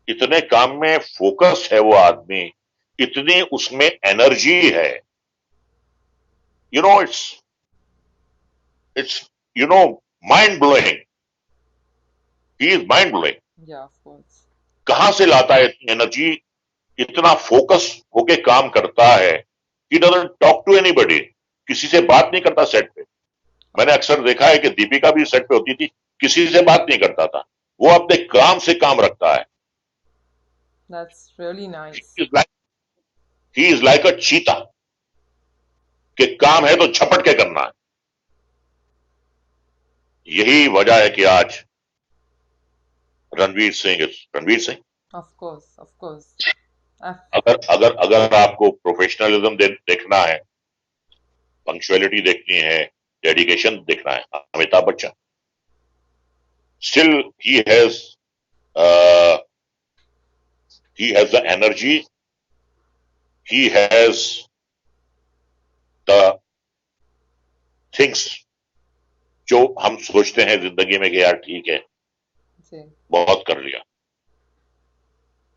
इतने काम में फोकस्ड है वो आदमी, इतनी उसमें एनर्जी है, you know, it's you know mind blowing, he is mind blowing. Yeah, of course. कहां से लाता है इतनी एनर्जी, इतना फोकस होके काम करता है, he doesn't talk to anybody, किसी से बात नहीं करता सेट पे। मैंने अक्सर देखा है कि दीपिका भी सेट पे होती थी, किसी से बात नहीं करता था, वो अपने काम से काम रखता है। That's really nice. He is like अ चीता, कि काम है तो झपट के करना है। यही वजह है कि आज Ranveer Singh, Of course, of course. अगर अगर अगर आपको प्रोफेशनलिज्म देखना है, पंक्चुअलिटी देखनी है, डेडिकेशन देखना है, Amitabh Bachchan still he has the energy, he has the things जो हम सोचते हैं जिंदगी में कि यार ठीक है, जी, बहुत कर लिया।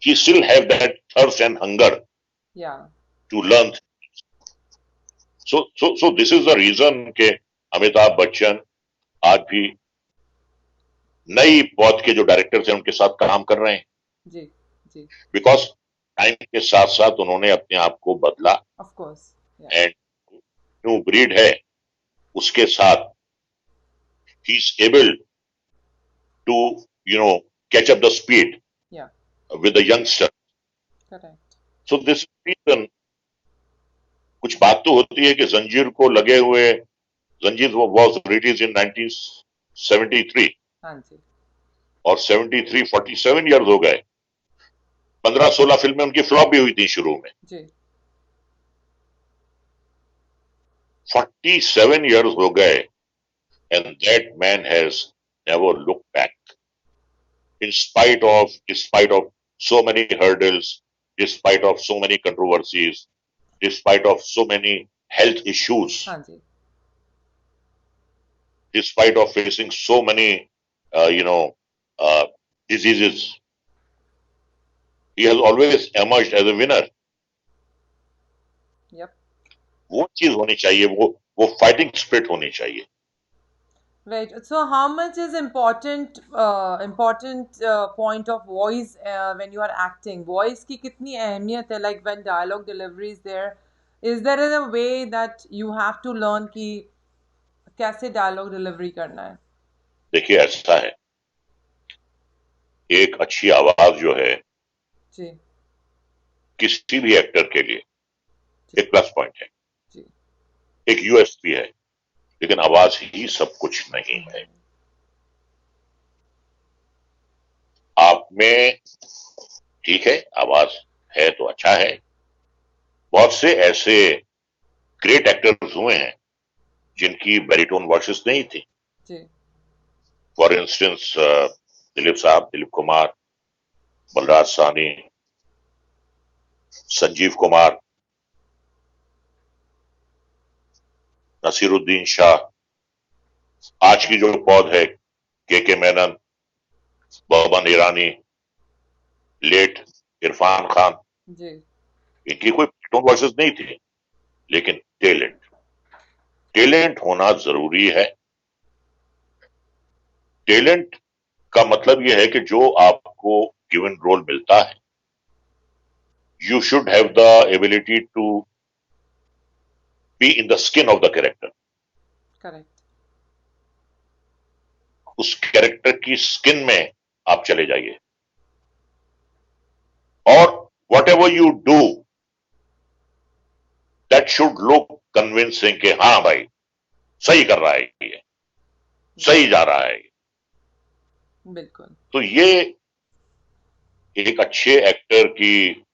He still have that thirst and hunger yeah, to learn. So this is the reason कि अमिताभ बच्चन आज भी नई पौध के जो डायरेक्टर्स हैं उनके साथ काम कर रहे हैं, जी, जी, बिकॉज टाइम के साथ साथ उन्होंने अपने आप को बदला, of course, yeah, and new breed है, उसके साथ he is able to catch up the speed yeah, with the youngster. correct, So this reason, कुछ बात तो होती है कि जंजीर को लगे हुए, जंजीर was released in 1973 हाँ जी, और 73 47 इयर्स हो गए, 15-16 फिल्में उनकी फ्लॉप भी हुई थी शुरू में। जी, 47 years हो गए, and that man has never looked back. In spite of so many hurdles, despite of so many controversies, despite of so many health issues, हाँ जी, despite of facing so many, diseases, he has always emerged as a winner. yep. वो चीज होनी चाहिए, वो fighting spirit होनी चाहिए। Right. So, how much is important point of voice when you are acting? Voice की कितनी अहमियत है? Like when dialogue delivery is there a way that you have to learn कि कैसे dialogue delivery करना है? देखिए ऐसा है, एक अच्छी आवाज जो है जी, किसी भी एक्टर के लिए एक प्लस पॉइंट है, जी, एक यूएसपी है, लेकिन आवाज ही सब कुछ नहीं है। आप में ठीक है, आवाज है तो अच्छा है, बहुत से ऐसे ग्रेट एक्टर्स हुए हैं जिनकी बैरिटोन वॉइसेस नहीं थी। जी, फॉर इंस्टेंस दिलीप साहब, दिलीप कुमार, बलराज साहनी, संजीव कुमार, नसीरुद्दीन शाह, आज की जो पौध है के मेनन, बबन ईरानी, लेट इरफान खान, जी, इनकी कोई बैरिटोन वॉइसेस नहीं थी, लेकिन टैलेंट होना जरूरी है। टैलेंट का मतलब यह है कि जो आपको गिवन रोल मिलता है, you should have the ability to be in the skin of the character. correct, उस कैरेक्टर की स्किन में आप चले जाइए, और whatever you do that should look convincing कि हाँ भाई सही कर रहा है, ये सही जा रहा है। बिल्कुल, तो ये एक अच्छे एक्टर की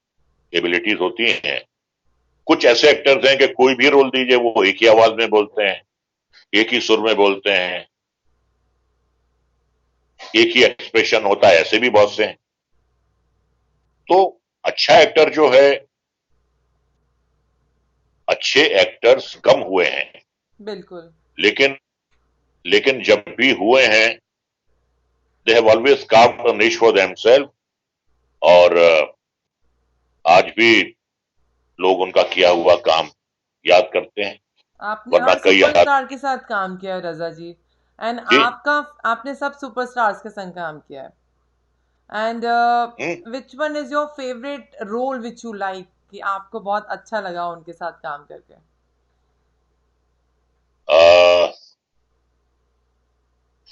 एबिलिटीज होती हैं। कुछ ऐसे एक्टर्स हैं कि कोई भी रोल दीजिए वो एक ही आवाज में बोलते हैं, एक ही सुर में बोलते हैं, एक ही एक्सप्रेशन होता है, ऐसे भी बहुत से हैं। तो अच्छा एक्टर जो है, अच्छे एक्टर्स कम हुए हैं, बिल्कुल, लेकिन जब भी हुए हैं, दे हैव ऑलवेज कार्व्ड अ निश फॉर देमसेल्फ। और आज भी लोग उनका किया हुआ काम याद करते हैं, आपने वरना हर कई सुपरस्टार के साथ काम किया है रजा जी, एंड जी। आपने सब सुपरस्टार्स के संग काम किया है, and which one is your favourite role which you like, कि आपको बहुत अच्छा लगा उनके साथ काम करके?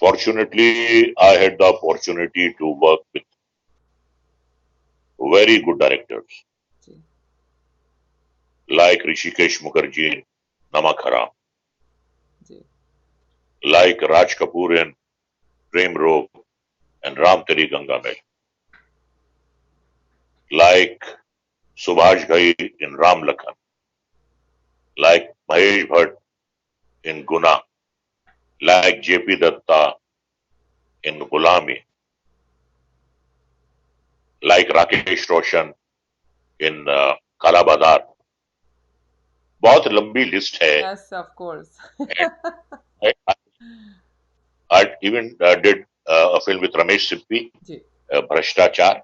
Fortunately, I had the opportunity to work with very good directors ji like Rishikesh Mukherjee in Namak Haram, ji like Raj Kapoor in Prem Rogue and Ram Teri Ganga Mein, like Subhash Ghai in Ram Lakhan, like Mahesh Bhatt in Guna, like JP Datta in Gulami, like Rakesh Roshan in Kala Bazaar. बहुत लंबी list है. Yes of course I, I even did a film with Ramesh Sippy, जी भ्रष्टाचार.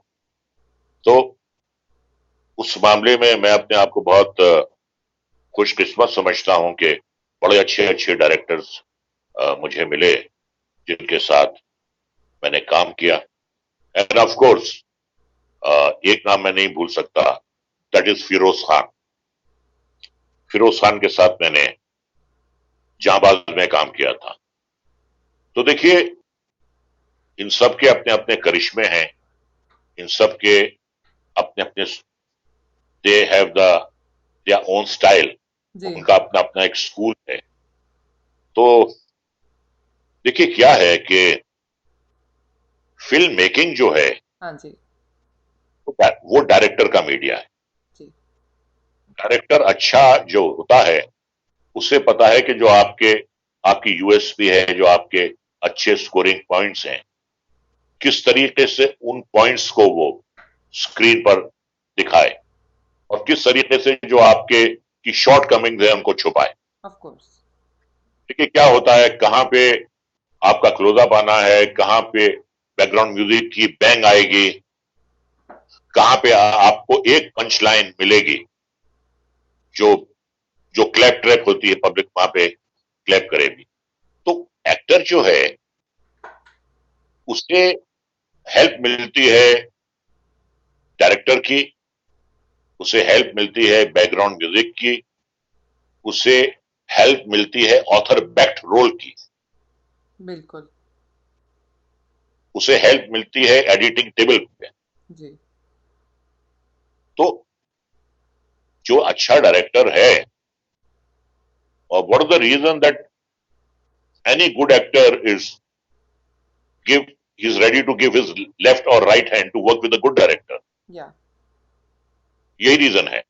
तो उस मामले में मैं अपने आप को बहुत खुशकिस्मत समझता हूं कि बड़े अच्छे अच्छे डायरेक्टर्स मुझे मिले जिनके साथ मैंने काम किया. एंड ऑफ कोर्स एक नाम मैं नहीं भूल सकता, दैट इज फिरोज खान. फिरोज खान के साथ मैंने जांबाज में काम किया था. तो देखिए, इन सब के अपने अपने करिश्मे हैं, इन सब के अपने अपने, they have their own style, जी उनका अपना अपना एक स्कूल है. तो देखिए क्या है कि फिल्म मेकिंग जो है हाँ जी वो डायरेक्टर का मीडिया है. जी डायरेक्टर अच्छा जो होता है उसे पता है कि जो आपकी यूएसपी है, जो आपके अच्छे स्कोरिंग पॉइंट्स हैं, किस तरीके से उन पॉइंट्स को वो स्क्रीन पर दिखाए और किस तरीके से जो आपके की शॉर्ट कमिंग्स है उनको छुपाए. ऑफ कोर्स देखिए क्या होता है, कहां पे आपका क्लोजअप आना है, कहां पे बैकग्राउंड म्यूजिक की बैंग आएगी, कहां पे आपको एक पंच लाइन मिलेगी जो जो क्लैप ट्रैप होती है, पब्लिक वहां पे क्लैप करेगी. तो एक्टर जो है उसे हेल्प मिलती है डायरेक्टर की, उसे हेल्प मिलती है बैकग्राउंड म्यूजिक की, उसे हेल्प मिलती है ऑथर बैक्ड रोल की, बिल्कुल उसे हेल्प मिलती है एडिटिंग टेबल पे. जी तो जो अच्छा डायरेक्टर है, और what is the reason that any good actor is ready to give his left or right hand to work with a good director. या यही रीजन है.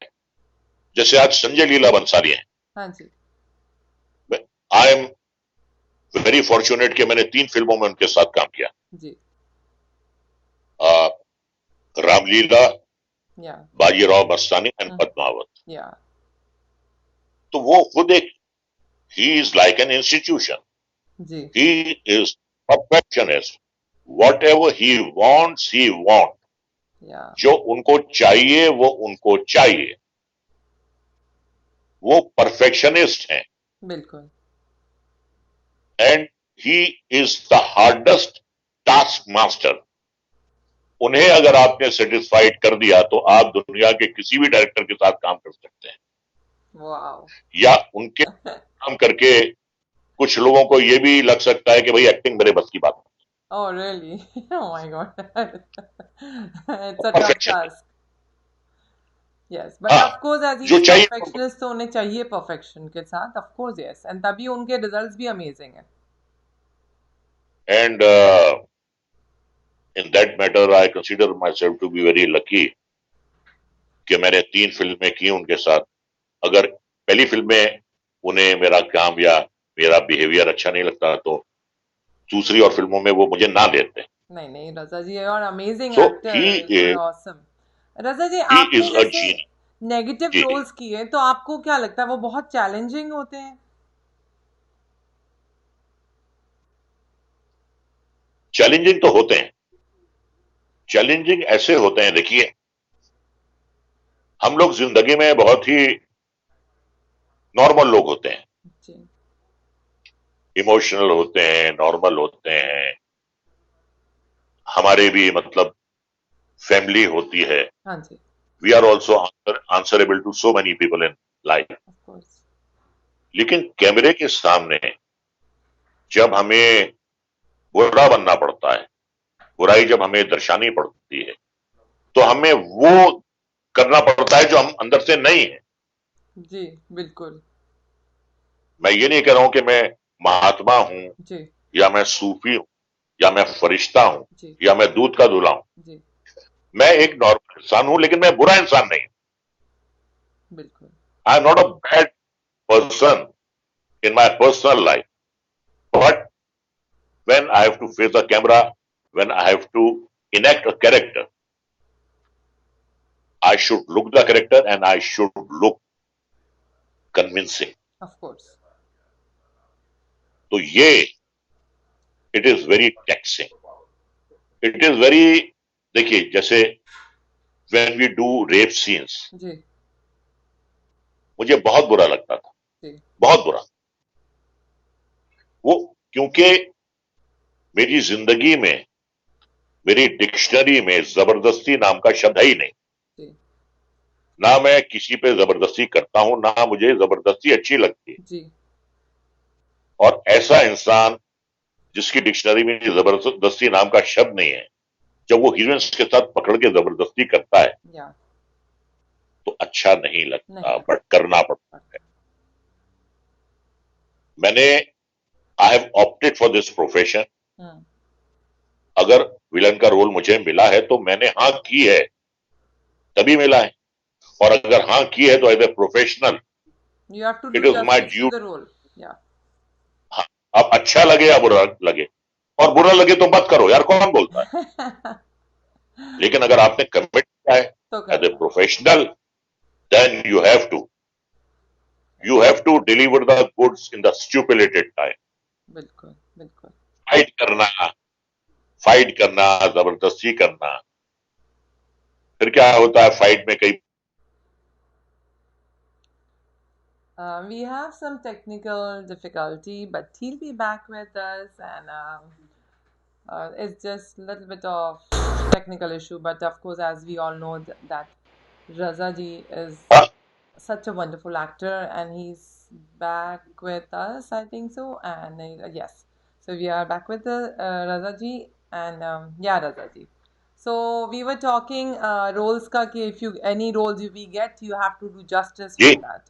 जैसे आज संजय लीला बंसाली हैं, हाँ जी आई एम वेरी फॉर्चुनेट कि मैंने 3 फिल्मों में उनके साथ काम किया. जी रामलीला, या बाजीराव मस्तानी एंड पद्मावत. या तो वो खुद एक, he is like an institution, जी he is perfectionist. Whatever he want, या जो उनको चाहिए वो उनको चाहिए. वो परफेक्शनिस्ट हैं बिल्कुल and he is the hardest task master. उन्हें अगर आपने सेटिस्फाइड कर दिया तो आप दुनिया के किसी भी डायरेक्टर के साथ काम कर सकते हैं. वाओ या उनके काम करके कुछ लोगों को यह भी लग सकता है कि भाई एक्टिंग मेरे बस की बात है. Oh, really? Oh my God. It's a tough Perfection. task. Yes, but हाँ, of course, as जो he's चाहिए perfectionist, तो उन्हें चाहिए perfection के साथ, of course, yes. And तभी उनके results भी amazing हैं. And in that matter I consider myself to be very lucky कि मैंने 3 फिल्में की उनके साथ. अगर पहली फिल्म में उन्हें मेरा काम या मेरा बिहेवियर अच्छा नहीं लगता तो दूसरी और फिल्मों में वो मुझे ना लेते. नहीं नहीं Raza ji, you are amazing So actor. he You're awesome. Raza ji, is आपने a जैसे genius. नेगेटिव जी. रोल्स किए तो आपको क्या लगता है वो बहुत चैलेंजिंग होते हैं? चैलेंजिंग तो होते हैं. चैलेंजिंग ऐसे होते हैं, देखिए हम लोग जिंदगी में बहुत ही नॉर्मल लोग होते हैं, जी इमोशनल होते हैं, नॉर्मल होते हैं, हमारे भी मतलब फैमिली होती है. हाँ जी we are also answerable to so many people in life. Of course लेकिन कैमरे के सामने जब हमें बुरा बनना पड़ता है, बुराई जब हमें दर्शानी पड़ती है, तो हमें वो करना पड़ता है जो हम अंदर से नहीं है. जी बिल्कुल मैं ये नहीं कह रहा हूं कि मैं महात्मा हूं, जी या मैं सूफी हूं, या मैं फरिश्ता हूं, जी या मैं दूध का दूल्हा हूं. जी मैं एक नॉर्मल इंसान हूं, लेकिन मैं बुरा इंसान नहीं. बिल्कुल I am not a bad person in my personal life. But when I have to face the camera, when I have to enact a character, I should look the character and I should look convincing. Of course तो ये it is very taxing. It is very, देखिए जैसे when we do rape scenes, जी मुझे बहुत बुरा लगता था, जी बहुत बुरा. वो क्योंकि मेरी जिंदगी में, मेरी डिक्शनरी में जबरदस्ती नाम का शब्द है ही नहीं. जी ना मैं किसी पे जबरदस्ती करता हूं, ना मुझे जबरदस्ती अच्छी लगती है. जी और ऐसा इंसान जिसकी डिक्शनरी में जबरदस्ती नाम का शब्द नहीं है, जब वो हीरोइंस के साथ पकड़ के जबरदस्ती करता है या तो अच्छा नहीं लगता, नहीं बट करना पड़ता है. मैंने I have opted for this profession. Hmm अगर विलन का रोल मुझे मिला है तो मैंने हाँ की है, तभी मिला है. और अगर हाँ की है तो as a professional you have to it do is my justice to duty. the role yeah अब अच्छा लगे या बुरा लगे, और बुरा लगे तो मत करो यार, कौन बोलता है. लेकिन अगर आपने कमिट किया है तो एज ए करना professional, then you have to deliver the goods in the stipulated time. बिल्कुल बिल्कुल फाइट करना, फाइट करना, जबरदस्ती करना, फिर क्या होता है फाइट में कई. We have some technical difficulty, but he'll be back with us, and it's just a little bit of technical issue. But of course, as we all know, that Raza ji is हाँ, such a wonderful actor, and he's back with us, I think so. And yes, so we are back with Raza ji, and yeah, Raza ji. So we were talking roles ka कि if you any roles we get, you have to do justice ji for that.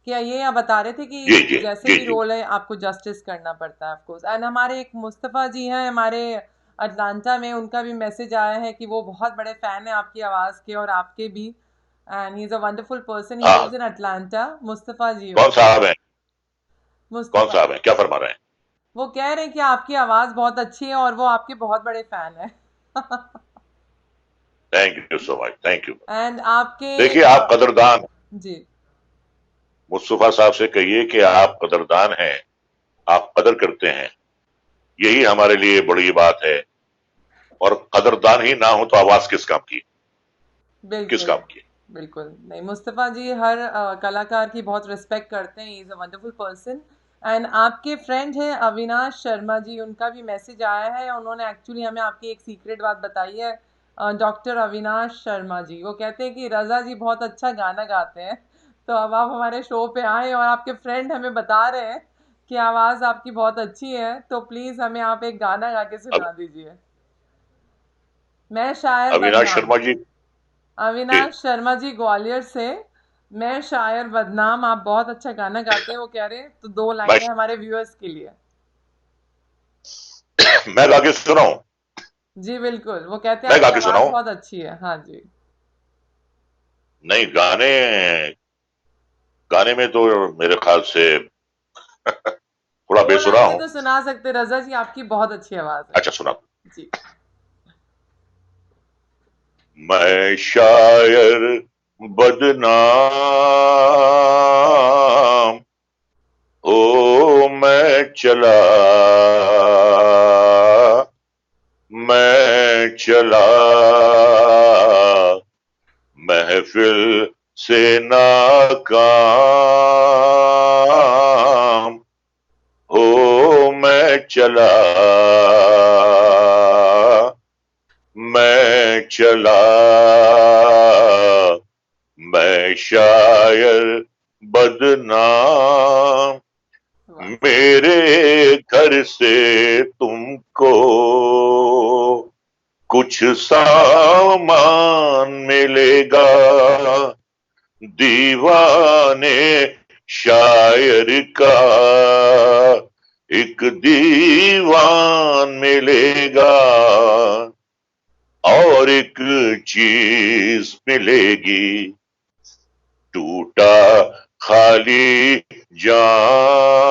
क्या ये आप बता रहे थे कि जी जी जैसे जी भी जी. रोल है आपको जस्टिस करना पड़ता है ऑफ कोर्स. एंड हमारे एक मुस्तफ़ा जी हैं हमारे अटलांटा में, उनका भी मैसेज आया है कि वो बहुत बड़े फैन है आपकी आवाज़ के और आपके भी. And he is a wonderful person, he हाँ, lives in Atlanta. Mustafa ji कौन साहब है, कौन मुस्तफ़ा साहब है, क्या फरमा रहे हैं. वो कह रहे हैं कि आपकी आवाज़ बहुत अच्छी है और वो आपके बहुत बड़े फैन है. Thank you so much, thank you. And आपके देखिए आप कदरदान, जी मुस्तफा साहब से कहिए कि आप कदरदान हैं, आप कदर करते हैं, यही हमारे लिए बड़ी बात है. और कदरदान ही ना हो तो आवाज किस काम की, किस बिल्कुल काम की. बिल्कुल नहीं. मुस्तफ़ा जी हर कलाकार की बहुत रिस्पेक्ट करते हैं. ही is a wonderful person. And आपके फ्रेंड हैं अविनाश शर्मा जी, उनका भी मैसेज आया है. उन्होंने एक्चुअली हमें आपकी एक सीक्रेट बात बताई है. डॉक्टर अविनाश शर्मा जी वो कहते हैं कि रज़ा जी बहुत अच्छा गाना गाते हैं. तो अब आप हमारे शो पे आए और आपके फ्रेंड हमें बता रहे हैं कि आवाज़ आपकी बहुत अच्छी है, तो प्लीज़ हमें आप एक गाना गा के अब सुना दीजिए. मैं शायर अविनाश बदनाम. शर्मा जी, अविनाश शर्मा जी ग्वालियर से. मैं शायर बदनाम, आप बहुत अच्छा गाना गाते हैं वो कह रहे हैं, तो 2 मैं लाइनें हमारे व्यूअर्स के लिए. मैं गा के सुनाऊं, जी बिल्कुल, वो कहते हैं मैं गा आपकी के आवाज़ सुनाऊं. बहुत अच्छी है. हाँ जी नहीं, गाने, गाने में तो मेरे ख्याल से थोड़ा 2 बेसुरा लाइनें हूं. तो सुना सकते. रज़ा जी आपकी बहुत अच्छी आवाज़ है. अच्छा सुना. जी मैं शायर बदनाम, ओ मैं चला महफिल नाकाम हो मैं चला, मैं चला, मैं शायर बदनाम, वाह, मेरे घर से तुमको कुछ सामान मिलेगा, दीवाने शायर का एक दीवान मिलेगा, और एक चीज मिलेगी, टूटा खाली जाम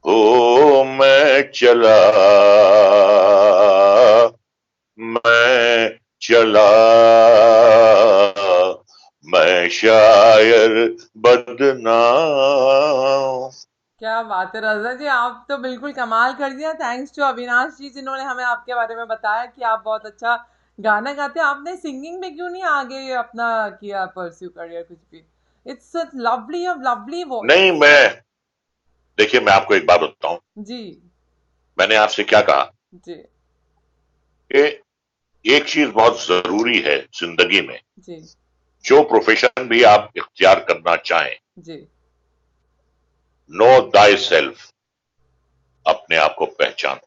हो मैं चला, मैं चला, मैं शायर बदनाम। क्या बात है रजा जी, आप तो बिल्कुल कमाल कर दिया। थैंक्स टू अविनाश जी जिन्होंने हमें आपके बारे में बताया कि आप बहुत अच्छा गाना गाते हैं। आपने सिंगिंग में क्यों नहीं आगे अपना किया परस्यू करियर कुछ भी? इट्स लवली लवली नहीं, वॉइस। देखिए मैं आपको एक बात बताऊं, जी मैंने आपसे क्या कहा जी कि एक चीज बहुत जरूरी है जिंदगी में, जी जो प्रोफेशन भी आप इख्तियार करना चाहें, जी नो दाई सेल्फ, अपने आप को पहचान।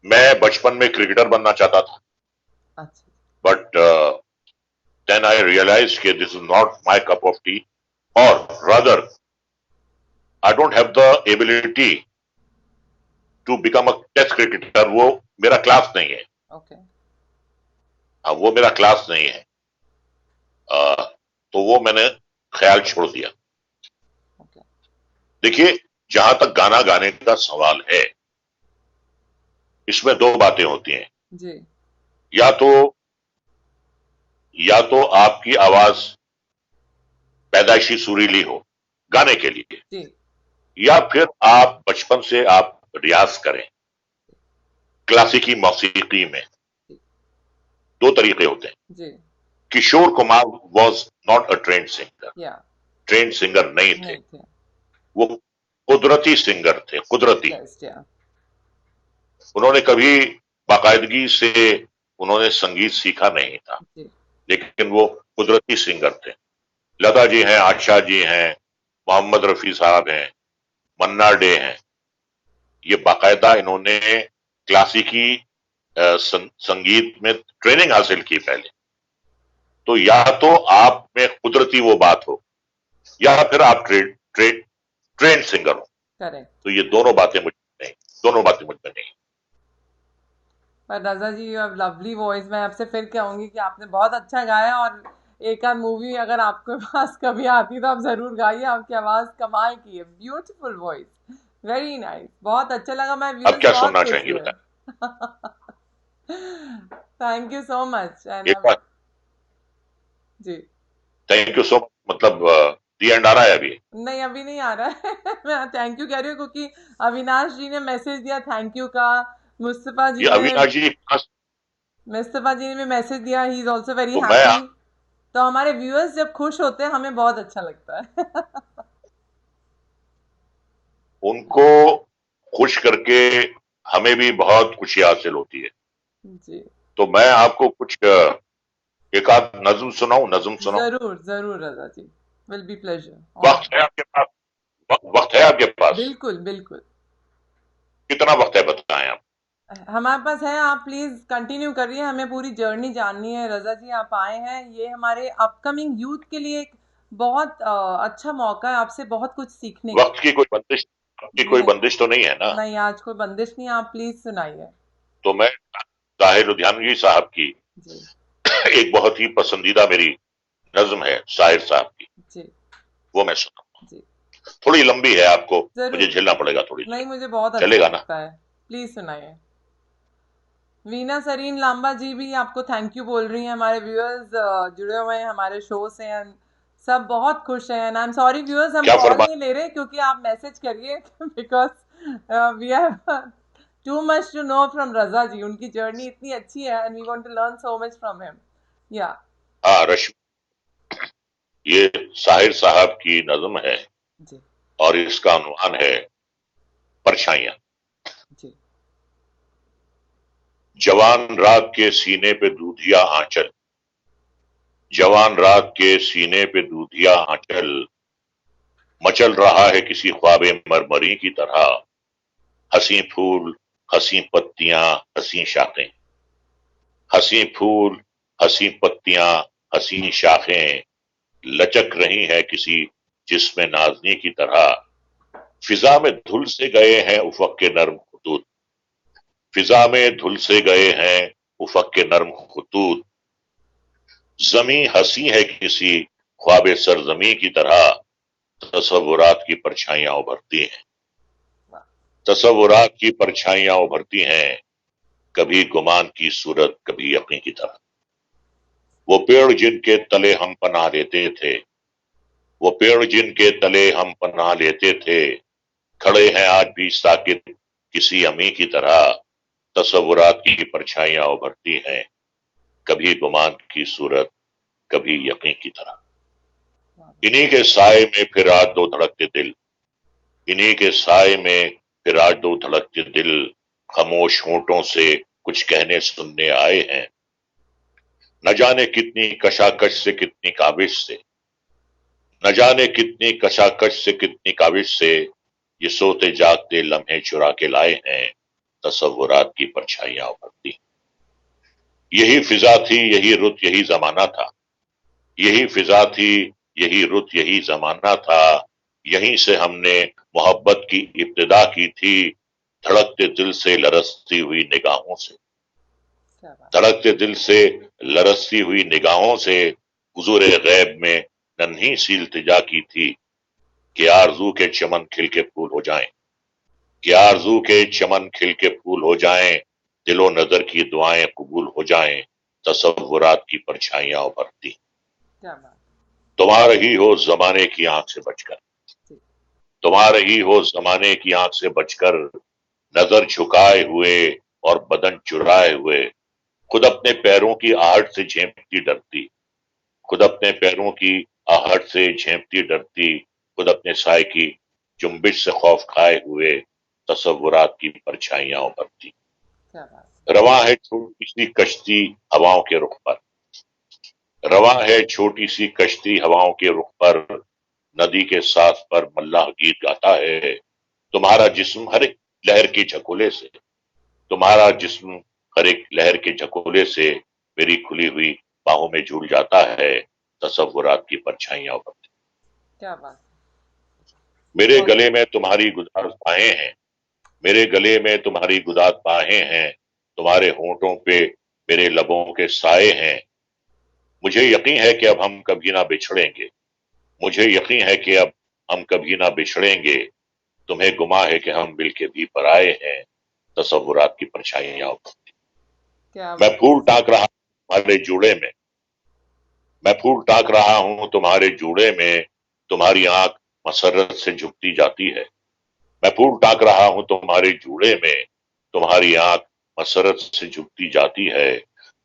मैं बचपन में क्रिकेटर बनना चाहता था, अच्छा बट देन आई रियलाइज कि this is not my cup of tea, और rather I don't have the ability to become a test cricketer. वो मेरा क्लास नहीं है, ओके वो मेरा क्लास नहीं है। तो वो मैंने ख्याल छोड़ दिया। ओके देखिए, जहां तक गाना गाने का सवाल है, इसमें दो बातें होती हैं। जी या तो आपकी आवाज पैदाइशी सुरीली हो गाने के लिए, जी या फिर आप बचपन से आप रियाज करें। क्लासिकी मौसीकी में दो तरीके होते हैं। जी Kishore Kumar was not a trained singer, yeah trained singer नहीं थे, नहीं थे। वो कुदरती सिंगर थे, कुदरती। जस्ट या उन्होंने कभी बाकायदगी से उन्होंने संगीत सीखा नहीं था, जी लेकिन वो कुदरती सिंगर थे। लता जी हैं, आशा जी हैं, मोहम्मद रफी साहब हैं, मन्ना डे हैं, ये बाकायदा इन्होंने क्लासिकी संगीत में ट्रेनिंग हासिल की पहले। तो या तो आप में कुदरती वो बात हो, या फिर आप ट्रेन सिंगर हो। करेक्ट। तो ये दोनों बातें मुझ में नहीं, दोनों बातें मुझ में नहीं। पर रजा ji you have lovely voice. मैं आपसे फिर कहूंगी कि आपने बहुत अच्छा गाया, और एक आध मूवी अगर आपके पास कभी आती तो आप जरूर गाइए। आपकी आवाज कमाल की है, ब्यूटीफुल वॉइस, वेरी नाइस, बहुत अच्छा लगा। मैं अब व्यूअर्स क्या बहुत सुनना खुश चाहेंगे हुए। बताएं? Thank you so much and एक बात, जी। थैंक यू सो मच, मतलब दी एंड आ रहा है अभी? नहीं अभी नहीं आ रहा है। मैं थैंक यू कह रही हूँ क्योंकि अविनाश जी ने मैसेज दिया थैंक यू का, मुस्तफा जी ये ने अविनाश जी खास, मुस्तफा जी ने भी मैसेज दिया, ही इज ऑल्सो वेरी तो मैं हैप्पी। तो हमारे व्यूअर्स जब खुश होते हैं हमें बहुत अच्छा लगता है। उनको खुश करके हमें भी बहुत खुशी हासिल होती है। जी तो मैं आपको कुछ एक आध नज्म सुनाऊं, नज्म सुनाऊं? जरूर जरूर रजा जी, विल बी प्लेजर वक्त ऑनर। है आपके पास? वक्त है आपके पास? बिल्कुल बिल्कुल, कितना वक्त है बताएं आप? हमारे पास है। आप प्लीज कंटिन्यू करिए, हमें पूरी जर्नी जाननी है। रजा जी आप आए हैं, ये हमारे अपकमिंग यूथ के लिए एक बहुत अच्छा मौका है आपसे बहुत कुछ सीखने का। वक्त की कोई बंदिश, वक्त की जी कोई नहीं, बंदिश तो नहीं है ना? नहीं आज कोई बंदिश नहीं, आप प्लीज सुनाइए। तो मैं ताहिर लुधियानवी साहब की जी एक बहुत ही पसंदीदा मेरी नज्म है शाहिर साहब की, जी वो मैं सुनाऊंगा। जी थोड़ी लंबी है, आपको मुझे जरूर। झेलना पड़ेगा थोड़ी नहीं देर, मुझे बहुत अच्छा चलेगा ना? लगता है, प्लीज सुनाइए। वीना सरीन लांबा जी भी आपको थैंक यू बोल रही हैं। हमारे व्यूअर्स जुड़े हुए हैं हमारे शो से and सब बहुत खुश हैं। आई एम सॉरी व्यूअर्स, हम क्या कॉल फरमा? नहीं ले रहे क्योंकि आप मैसेज करिए because we have too much to know from Raza ji. उनकी जर्नी इतनी अच्छी है and we want to learn so much from him. Yeah हाँ रश्मि, ये साहिर साहब की नज्म है जी और इसका उन्वान है परछाइयां। जी जवान रात के सीने पे दूधिया आंचल, जवान रात के सीने पे दूधिया आंचल, मचल रहा है किसी ख्वाबे मरमरी की तरह। हंसी फूल, हंसी पत्तियां, हंसी शाखें, हंसी फूल, हंसी पत्तियां, हंसी शाखें, लचक रही है किसी जिस्म नाज़नी की तरह। फिजा में धुल से गए हैं उफक के नर्म खतूत, फिजा में धुल से गए हैं उफक के नर्म खतूत। जमी हंसी है किसी ख्वाबे सरजमी की तरह। तसव्वुरात की परछाइयां उभरती हैं, तसव्वुरात की परछाइयां उभरती हैं, कभी गुमान की सूरत कभी यकीन की तरह। वो पेड़ जिनके तले हम पनाह लेते थे, वो पेड़ जिनके तले हम पनाह लेते थे, खड़े हैं आज भी साकित किसी अमी की तरह। तसव्वुरात की परछाइयां उभरती हैं, कभी गुमान की सूरत कभी यकीन की तरह। इन्हीं के साए में फिर आज दो धड़कते दिल, इन्हीं के साए में फिर आज दो धड़कते दिल, खामोश होंठों से कुछ कहने सुनने आए हैं। न जाने कितनी कशाकश से कितनी काबिश से, न जाने कितनी कशाकश से कितनी काबिश से, ये सोते जागते लम्हे चुरा के लाए हैं। तसव्वुरात की परछाइयां उभरती, यही फिजा थी यही रुत यही जमाना था, यही फिजा थी यही रुत यही जमाना था। यहीं से हमने मोहब्बत की इब्तिदा की थी, धड़कते दिल से लरसती हुई निगाहों से, क्या बात धड़कते दिल से लरसती हुई निगाहों से। हुजूरे गैब में नन्ही सी इल्तिजा की थी कि आरजू के चमन खिल के फूल हो जाएं, कि आरजू के चमन खिल के फूल हो जाएं, दिलो नजर की दुआएं कबूल हो जाएं। तसव्वुरात की परछाइयां उभरती, क्या बात तुम्हारे ही हो जमाने की आंख से बचकर, जी तुम्हारे ही हो जमाने की आंख से बचकर, नजर झुकाए हुए और बदन चुराए हुए, खुद अपने पैरों की आहट से झेंपती डरती, खुद अपने पैरों की आहट से झेंपती डरती, खुद अपने साय की जुम्बिश से खौफ खाए हुए। तसव्वुरात की परछाइयां उभरती, क्या बात रवां है छोटी सी कश्ती हवाओं के रुख पर, रवां है छोटी सी कश्ती हवाओं के रुख पर, नदी के साथ पर मल्लाह गीत गाता है। तुम्हारा जिस्म हर एक लहर के झकोले से, तुम्हारा जिस्म हर एक लहर के झकोले से, मेरी खुली हुई बाहों में झूल जाता है। तसव्वुरात की परछाइयां उभरती, क्या बात मेरे बहुत गले में तुम्हारी गुदार बाहें हैं, मेरे गले में तुम्हारी गुदार बाहें हैं, तुम्हारे होंठों पे मेरे लबों के साए हैं। मुझे यकीन है कि अब हम कभी ना बिछड़ेंगे, मुझे यकीन है कि अब हम कभी ना बिछड़ेंगे, तुम्हें गुमा है कि हम मिल के भी पराए हैं। तसव्वुरात की परछाइयां उभरती, क्या मैं बात फूल टाक रहा हूं तुम्हारे जूड़े में, मैं फूल टाक रहा हूं तुम्हारे जूड़े में, तुम्हारी आंख मसरत से झुकती जाती है। मैं फूल टाक रहा हूं तुम्हारे जूड़े में, तुम्हारी आंख मसरत से झुकती जाती है।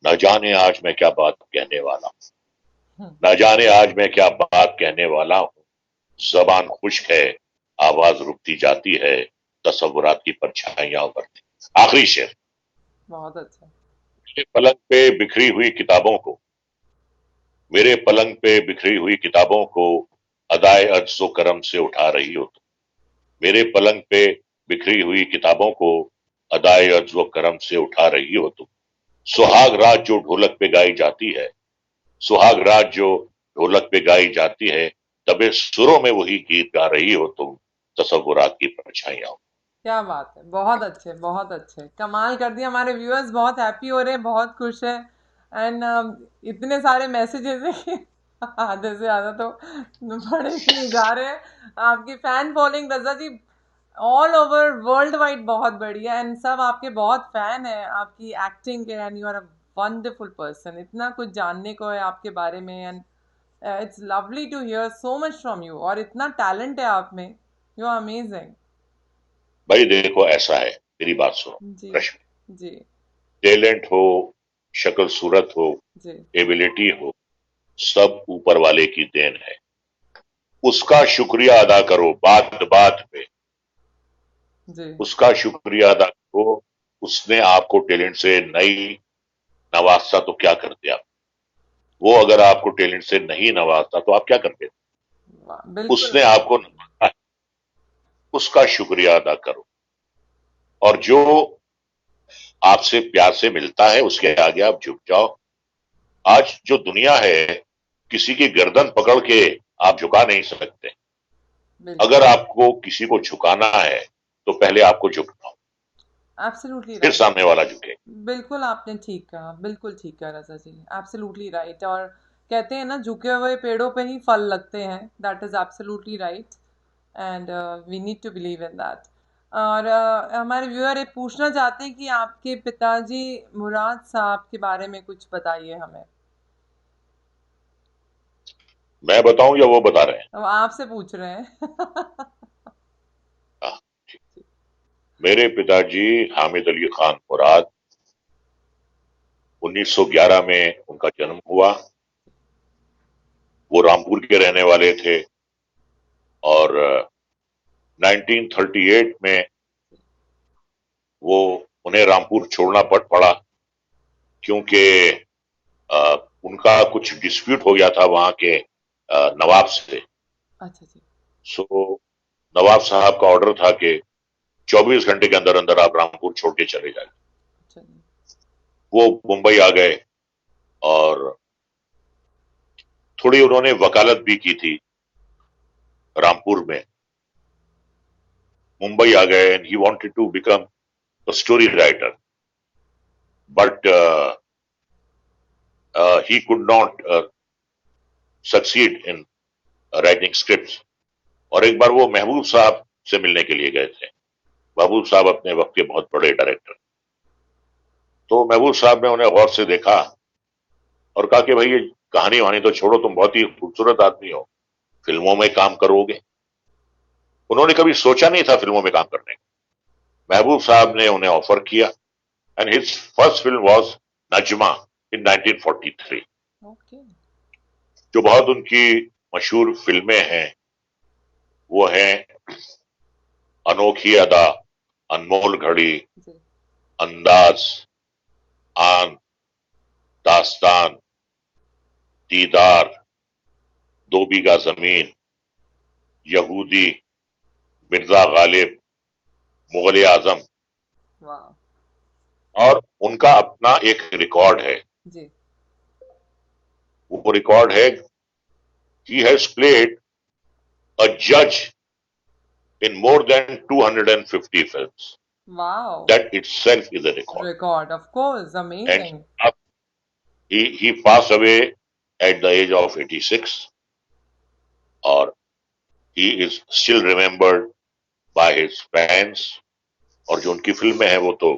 न जाने आज मैं क्या बात कहने वाला हूं, हम्म, न जाने आज मैं क्या बात कहने वाला हूं। जबान खुश्क है, आवाज रुकती जाती है। तसव्वुरात की परछाइयां उभरती। आखिरी शेर, बहुत अच्छा मेरे पलंग पे बिखरी हुई किताबों को, मेरे पलंग पे बिखरी हुई किताबों को अदाए अज्जो करम से उठा रही हो तुम, मेरे पलंग पे बिखरी हुई किताबों को अदाए अज्जो करम से उठा रही हो तुम। सुहाग रात जो ढोलक पे गाई जाती है, सुहाग रात जो ढोलक पे गाई जाती है, दबे सुरों में वही गीत गा रही हो तुम। तसव्वुरात की परछाइयां। क्या बात है बहुत अच्छे कमाल कर दिया हमारे व्यूअर्स बहुत हैप्पी हो रहे हैं बहुत खुश हैं एंड इतने सारे मैसेजेस हैं कि आधे से ज़्यादा तो पढ़े ही नहीं जा रहे हैं आपकी फैन फॉलोइंग रजा जी ऑल ओवर वर्ल्ड वाइड बहुत बढ़िया एंड सब आपके बहुत फैन हैं आपकी एक्टिंग के and you are a wonderful person इतना कुछ जानने को है आपके बारे में and it's lovely to hear so much from you और इतना टैलेंट है आप में यू आर अमेजिंग भाई देखो ऐसा है, मेरी बात सुनो जी रश्मि, जी टैलेंट हो शक्ल सूरत हो, जी एबिलिटी हो, सब ऊपर वाले की देन है। उसका शुक्रिया अदा करो बात बात पे, जी उसका शुक्रिया अदा करो। उसने आपको टैलेंट से नहीं नवाजा तो क्या करते आप? वो अगर आपको टैलेंट से नहीं नवाजता तो आप क्या करते? वाह, बिल्कुल उसने आपको नवाजा है, उसका शुक्रिया अदा करो। और जो आपसे प्यार से मिलता है उसके आगे आप झुक जाओ। आज जो दुनिया है, किसी की गर्दन पकड़ के आप झुका नहीं सकते। बिल्कुल। अगर आपको किसी को झुकाना है तो पहले आपको झुकना हो, एब्सोल्युटली फिर राइट। सामने वाला झुके। बिल्कुल आपने ठीक कहा, बिल्कुल ठीक कहा रजा जी, एब्सोल्युटली राइट। और कहते हैं ना, झुके हुए पेड़ों पे ही फल लगते हैं, that is absolutely right. And we need to believe in that. और हमारे व्यूअर ये पूछना चाहते हैं कि आपके पिताजी मुराद साहब के बारे में कुछ बताइए हमें। मैं बताऊं या वो बता रहे हैं? अब आपसे पूछ रहे हैं। हाँ, मेरे पिताजी हामिद अली खान मुराद, 1911 में उनका जन्म हुआ। वो रामपुर के रहने वाले थे और 1938 में वो उन्हें रामपुर छोड़ना पड़ा क्योंकि उनका कुछ डिस्प्यूट हो गया था वहां के नवाब से। अच्छा जी। सो नवाब साहब का ऑर्डर था कि 24 घंटे के अंदर अंदर आप रामपुर छोड़ के चले जाए। अच्छा जी। वो मुंबई आ गए और थोड़ी उन्होंने वकालत भी की थी रामपुर में। मुंबई आ गए and he wanted to become a story writer, but he could not succeed in writing scripts। और एक बार वो महबूब साहब से मिलने के लिए गए थे। महबूब साहब अपने वक्त के बहुत बड़े डायरेक्टर। तो महबूब साहब ने उन्हें गौर से देखा और कहा कि भाई ये कहानी वहानी तो छोड़ो, तुम बहुत ही खूबसूरत आदमी हो, फिल्मों में काम करोगे। उन्होंने कभी सोचा नहीं था फिल्मों में काम करने का। महबूब साहब ने उन्हें ऑफर किया and his first film was Najma in 1943। Okay. जो बहुत उनकी मशहूर फिल्में हैं वो हैं अनोखी अदा, अनमोल घड़ी, जी अंदाज, आन, दास्तान, दीदार, दो बीघा जमीन, यहूदी, मिर्जा गालिब, मुगल आजम। वाह। और उनका अपना एक रिकॉर्ड है। जी वो रिकॉर्ड है, ही हैज प्लेड अ जज in more than 250 films. Wow. That itself is a record. Record of course, And amazing. he passed away at the age of 86, or he is still remembered by his fans। और जो उनकी फिल्में हैं वो तो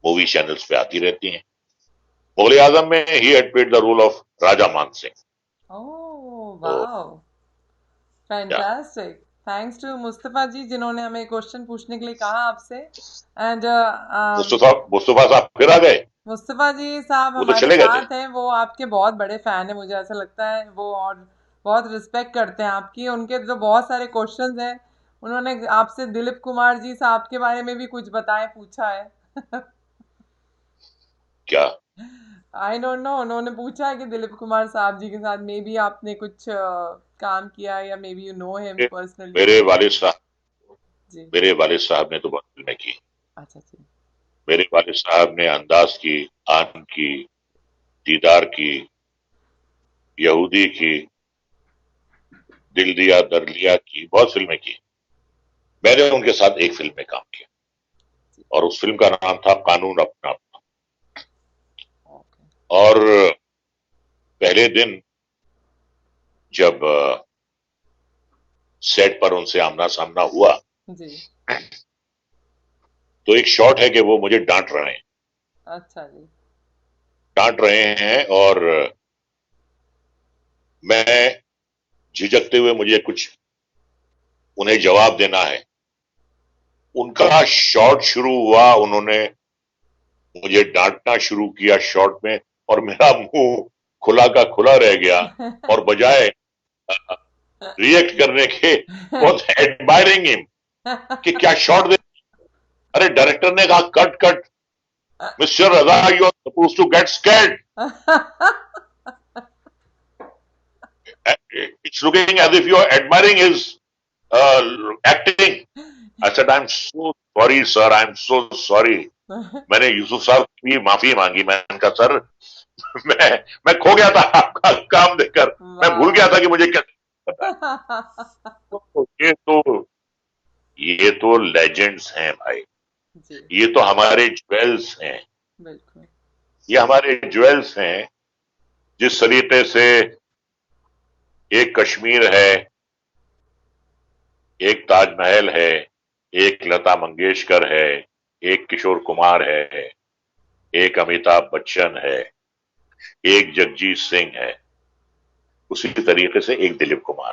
movie channels पे आती रहती हैं। मुगल आजम में ही had played the role of राजा मान सिंह। ओह तो wow, fantastic. Thanks to Mustafa ji जिन्होंने हमें क्वेश्चन पूछने के लिए कहा आपसे। एंड मुस्तफा साहब फिर आ गए। मुस्तफा जी साहब वो तो हमारे चले गए थे। साथ हैं, वो आपके बहुत बड़े फैन हैं, मुझे ऐसा लगता है वो, और बहुत रिस्पेक्ट करते हैं आपकी। उनके तो बहुत सारे क्वेश्चंस हैं, उन्होंने आपसे दिलीप कुमार जी साहब के बारे में भी कुछ बताएं पूछा है। क्या? आई डोंट नो, उन्होंने पूछा है कि दिलीप कुमार साहब जी के साथ मे बी आपने कुछ काम किया है, या may be you know him personally. मेरे वालिद साहब जी। मेरे वालिद साहब ने तो बहुत फिल्में की। अच्छा जी। मेरे वालिद साहब ने अंदाज की, आन की, दीदार की, यहूदी की, दिल दिया दर लिया की, बहुत फिल्में की। मैंने उनके साथ एक फिल्म में काम किया और उस फिल्म का नाम था कानून अपना अपना। ओके। और पहले दिन जब सेट पर उनसे आमना सामना हुआ जी। तो एक शॉट है कि वो मुझे डांट रहे हैं। अच्छा जी। डांट रहे हैं और मैं झिझकते हुए मुझे कुछ उन्हें जवाब देना है। उनका शॉट शुरू हुआ, उन्होंने मुझे डांटना शुरू किया शॉर्ट में, और मेरा मुंह खुला का खुला रह गया, और बजाय रिएक्ट करने के बहुत एडमायरिंग हिम कि क्या शॉट दे। अरे डायरेक्टर ने कहा cut cut, mister Raza you are suppose to get scared, it's looking as if you are admiring his acting. I said, I'm so sorry, sir. I'm so sorry. मैंने यूसुफ साहब की माफी मांगी। मैंने कहा सर, मैं खो गया था आपका काम देखकर, मैं भूल गया था कि मुझे क्या पता। तो ये तो लेजेंड्स हैं भाई, ये तो हमारे ज्वेल्स हैं, ये हमारे ज्वेल्स हैं। जिस तरीके से एक कश्मीर है, एक ताजमहल है, एक लता मंगेशकर है, एक किशोर कुमार है, एक अमिताभ बच्चन है, एक जगजीत सिंह है, उसी तरीके से एक दिलीप कुमार।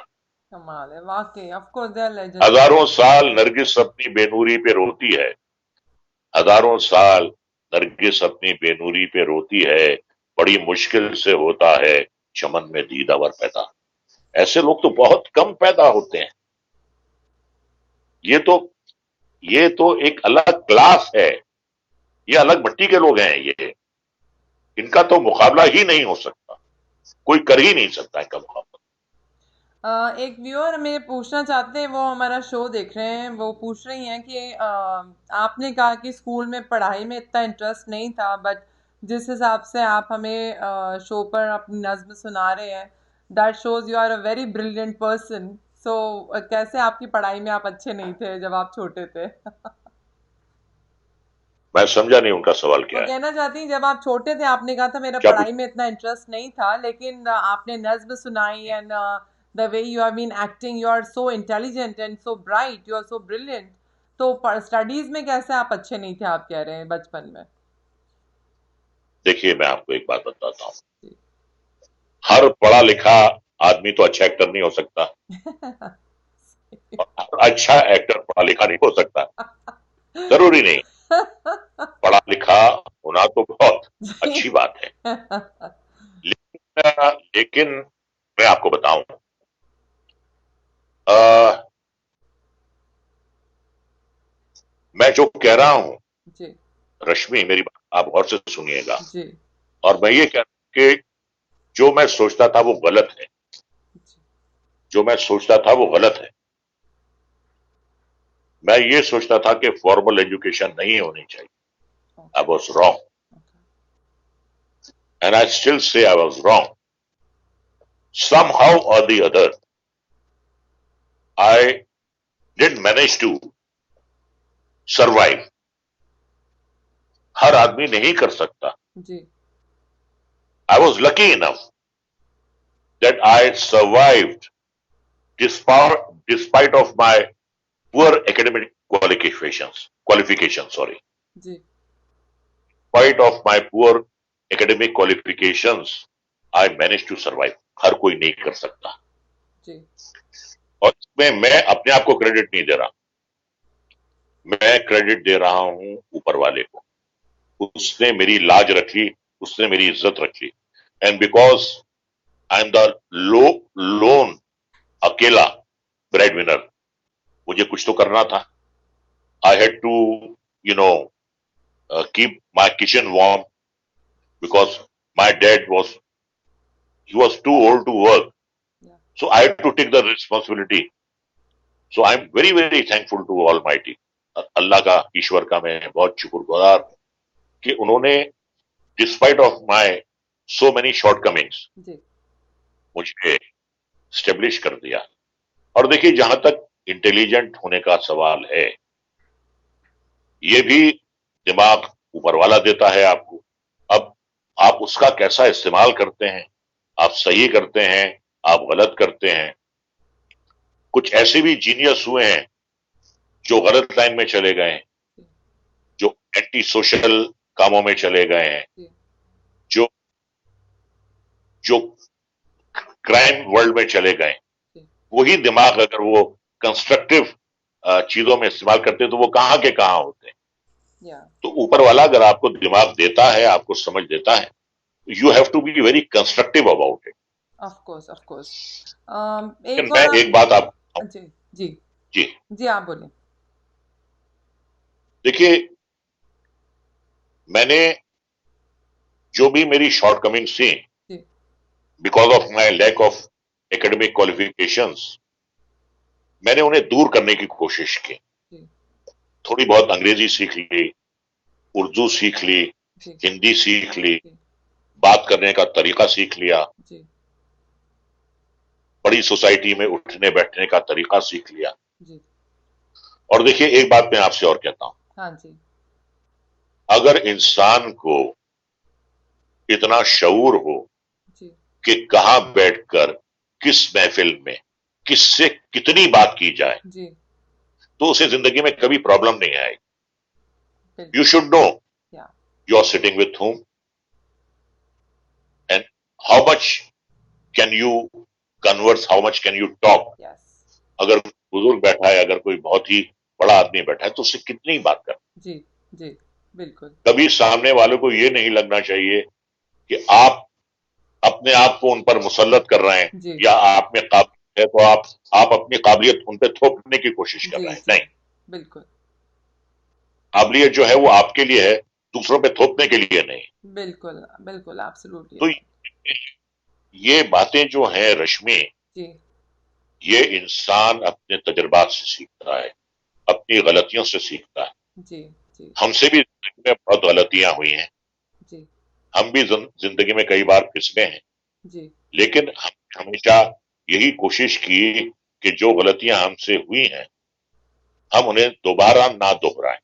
कमाल है वाकई, of course they are legend. हजारों साल नरगिस अपनी बेनूरी पे रोती है, हजारों साल नरगिस अपनी बेनूरी पे रोती है, बड़ी मुश्किल से होता है चमन में दीदावर पैदा। ऐसे लोग तो बहुत कम पैदा होते हैं। ये तो एक अलग क्लास है, ये अलग मिट्टी के लोग हैं, ये इनका तो मुकाबला ही नहीं हो सकता, कोई कर ही नहीं सकता इनका मुकाबला। एक व्यूअर हमें पूछना चाहते हैं, वो हमारा शो देख रहे हैं, वो पूछ रही हैं कि आपने कहा कि स्कूल में पढ़ाई में इतना इंटरेस्ट नहीं था, बट जिस हिसाब से आप हमें शो पर अपनी नज्म सुना रहे हैं, that shows you are a very brilliant person. So कैसे आपकी पढ़ाई में आप अच्छे नहीं थे जब आप छोटे थे? मैं समझा नहीं उनका सवाल क्या है। कहना चाहती हैं जब आप छोटे थे आपने कहा था मेरा पढ़ाई में इतना इंटरेस्ट नहीं था, लेकिन आपने नज्म सुनाई and the way you have been acting, you are so intelligent and so bright, you are so brilliant. तो स्टडीज में कैसे आप अच्छे नहीं थे, आप कह रहे हैं बचपन में? देखिए मैं आपको एक बात बताता हूँ, हर पढ़ा लिखा आदमी तो अच्छा एक्टर नहीं हो सकता, और हर अच्छा एक्टर पढ़ा लिखा नहीं हो सकता, जरूरी नहीं। पढ़ा लिखा होना तो बहुत अच्छी बात है, लेकिन मैं आपको बताऊं, मैं जो कह रहा हूं रश्मि, मेरी बात आप गौर से सुनिएगा, और मैं ये कह रहा हूं कि जो मैं सोचता था वो गलत है, जो मैं सोचता था वो गलत है। मैं ये सोचता था कि फॉर्मल एजुकेशन नहीं होनी चाहिए। I was wrong, and I still say I was wrong. Somehow or the other, I did manage to survive. हर आदमी नहीं कर सकता। I was lucky enough that I survived despite of my poor academic qualifications. Despite of my poor academic qualifications, I managed to survive. हर कोई नहीं कर सकता। और इसमें मैं अपने आप को क्रेडिट नहीं दे रहा, मैं क्रेडिट दे रहा हूं ऊपर वाले को। उसने मेरी लाज रखी, उसने मेरी इज्जत रखी, and because I am the lone अकेला ब्रेड विनर, मुझे कुछ तो करना था। I had to keep my kitchen warm because my dad was too old to work, so I had to take the responsibility. So I'm very very thankful to Almighty, अल्लाह का, ईश्वर का मैं बहुत शुक्रगुजार कि उन्होंने despite of my so many shortcomings मुझे establish कर दिया। और देखिए, जहां तक इंटेलिजेंट होने का सवाल है, ये भी दिमाग ऊपर वाला देता है आपको। अब आप उसका कैसा इस्तेमाल करते हैं, आप सही करते हैं, आप गलत करते हैं। कुछ ऐसे भी जीनियस हुए हैं जो गलत लाइन में चले गए हैं, जो एंटी सोशल कामों में चले गए हैं, जो क्राइम वर्ल्ड में चले गए। वही दिमाग अगर वो कंस्ट्रक्टिव चीजों में इस्तेमाल करते तो वो कहां के कहां होते हैं। या तो ऊपर वाला अगर आपको दिमाग देता है, आपको समझ देता है, you have to be very constructive about it. Of course of course. लेकिन एक मैं और आप। एक बात आपको, जी जी जी जी, आप बोलिए। देखिए, मैंने जो भी मेरी शॉर्टकमिंग्स थी जी because of my lack of academic qualifications, मैंने उन्हें दूर करने की कोशिश की। जी थोड़ी बहुत अंग्रेजी सीख ली, उर्दू सीख ली, जी हिंदी सीख ली, जी बात करने का तरीका सीख लिया, जी बड़ी सोसाइटी में उठने बैठने का तरीका सीख लिया। जी। और देखिए, एक बात मैं आपसे और कहता हूं, हाँ जी अगर इंसान को इतना शऊर हो जी कि कहां बैठकर किस महफिल में किससे कितनी बात की जाए, जी। तो उसे जिंदगी में कभी प्रॉब्लम नहीं आएगी। यू बिल्कुल। शुड नो या you are sitting with whom and how much can you converse, how much can you talk. Yes. अगर बुजुर्ग बैठा है, अगर कोई बहुत ही बड़ा आदमी बैठा है, तो उससे कितनी बात कर। जी जी बिल्कुल। कभी सामने वालों को ये नहीं लगना चाहिए कि आप अपने आप को उन पर मुसल्लत कर रहे हैं, जी या आप में काबिलियत है तो आप अपनी काबिलियत उन पर थोपने की कोशिश कर जी रहे हैं। जी नहीं, बिल्कुल काबिलियत जो है वो आपके लिए है, दूसरों पे थोपने के लिए नहीं। बिल्कुल बिल्कुल, एब्सोल्युटली तो राइट। ये बातें जो हैं रश्मि, जी ये इंसान अपने तजुर्बात से सीखता है, अपनी गलतियों से सीखता है। जी जी हमसे भी जिंदगी में बहुत गलतियां हुई हैं, जी हम भी जिंदगी में कई बार फिसले हैं, जी लेकिन हम हमेशा यही कोशिश की कि जो गलतियां हमसे हुई हैं हम उन्हें दोबारा ना दोहराएं।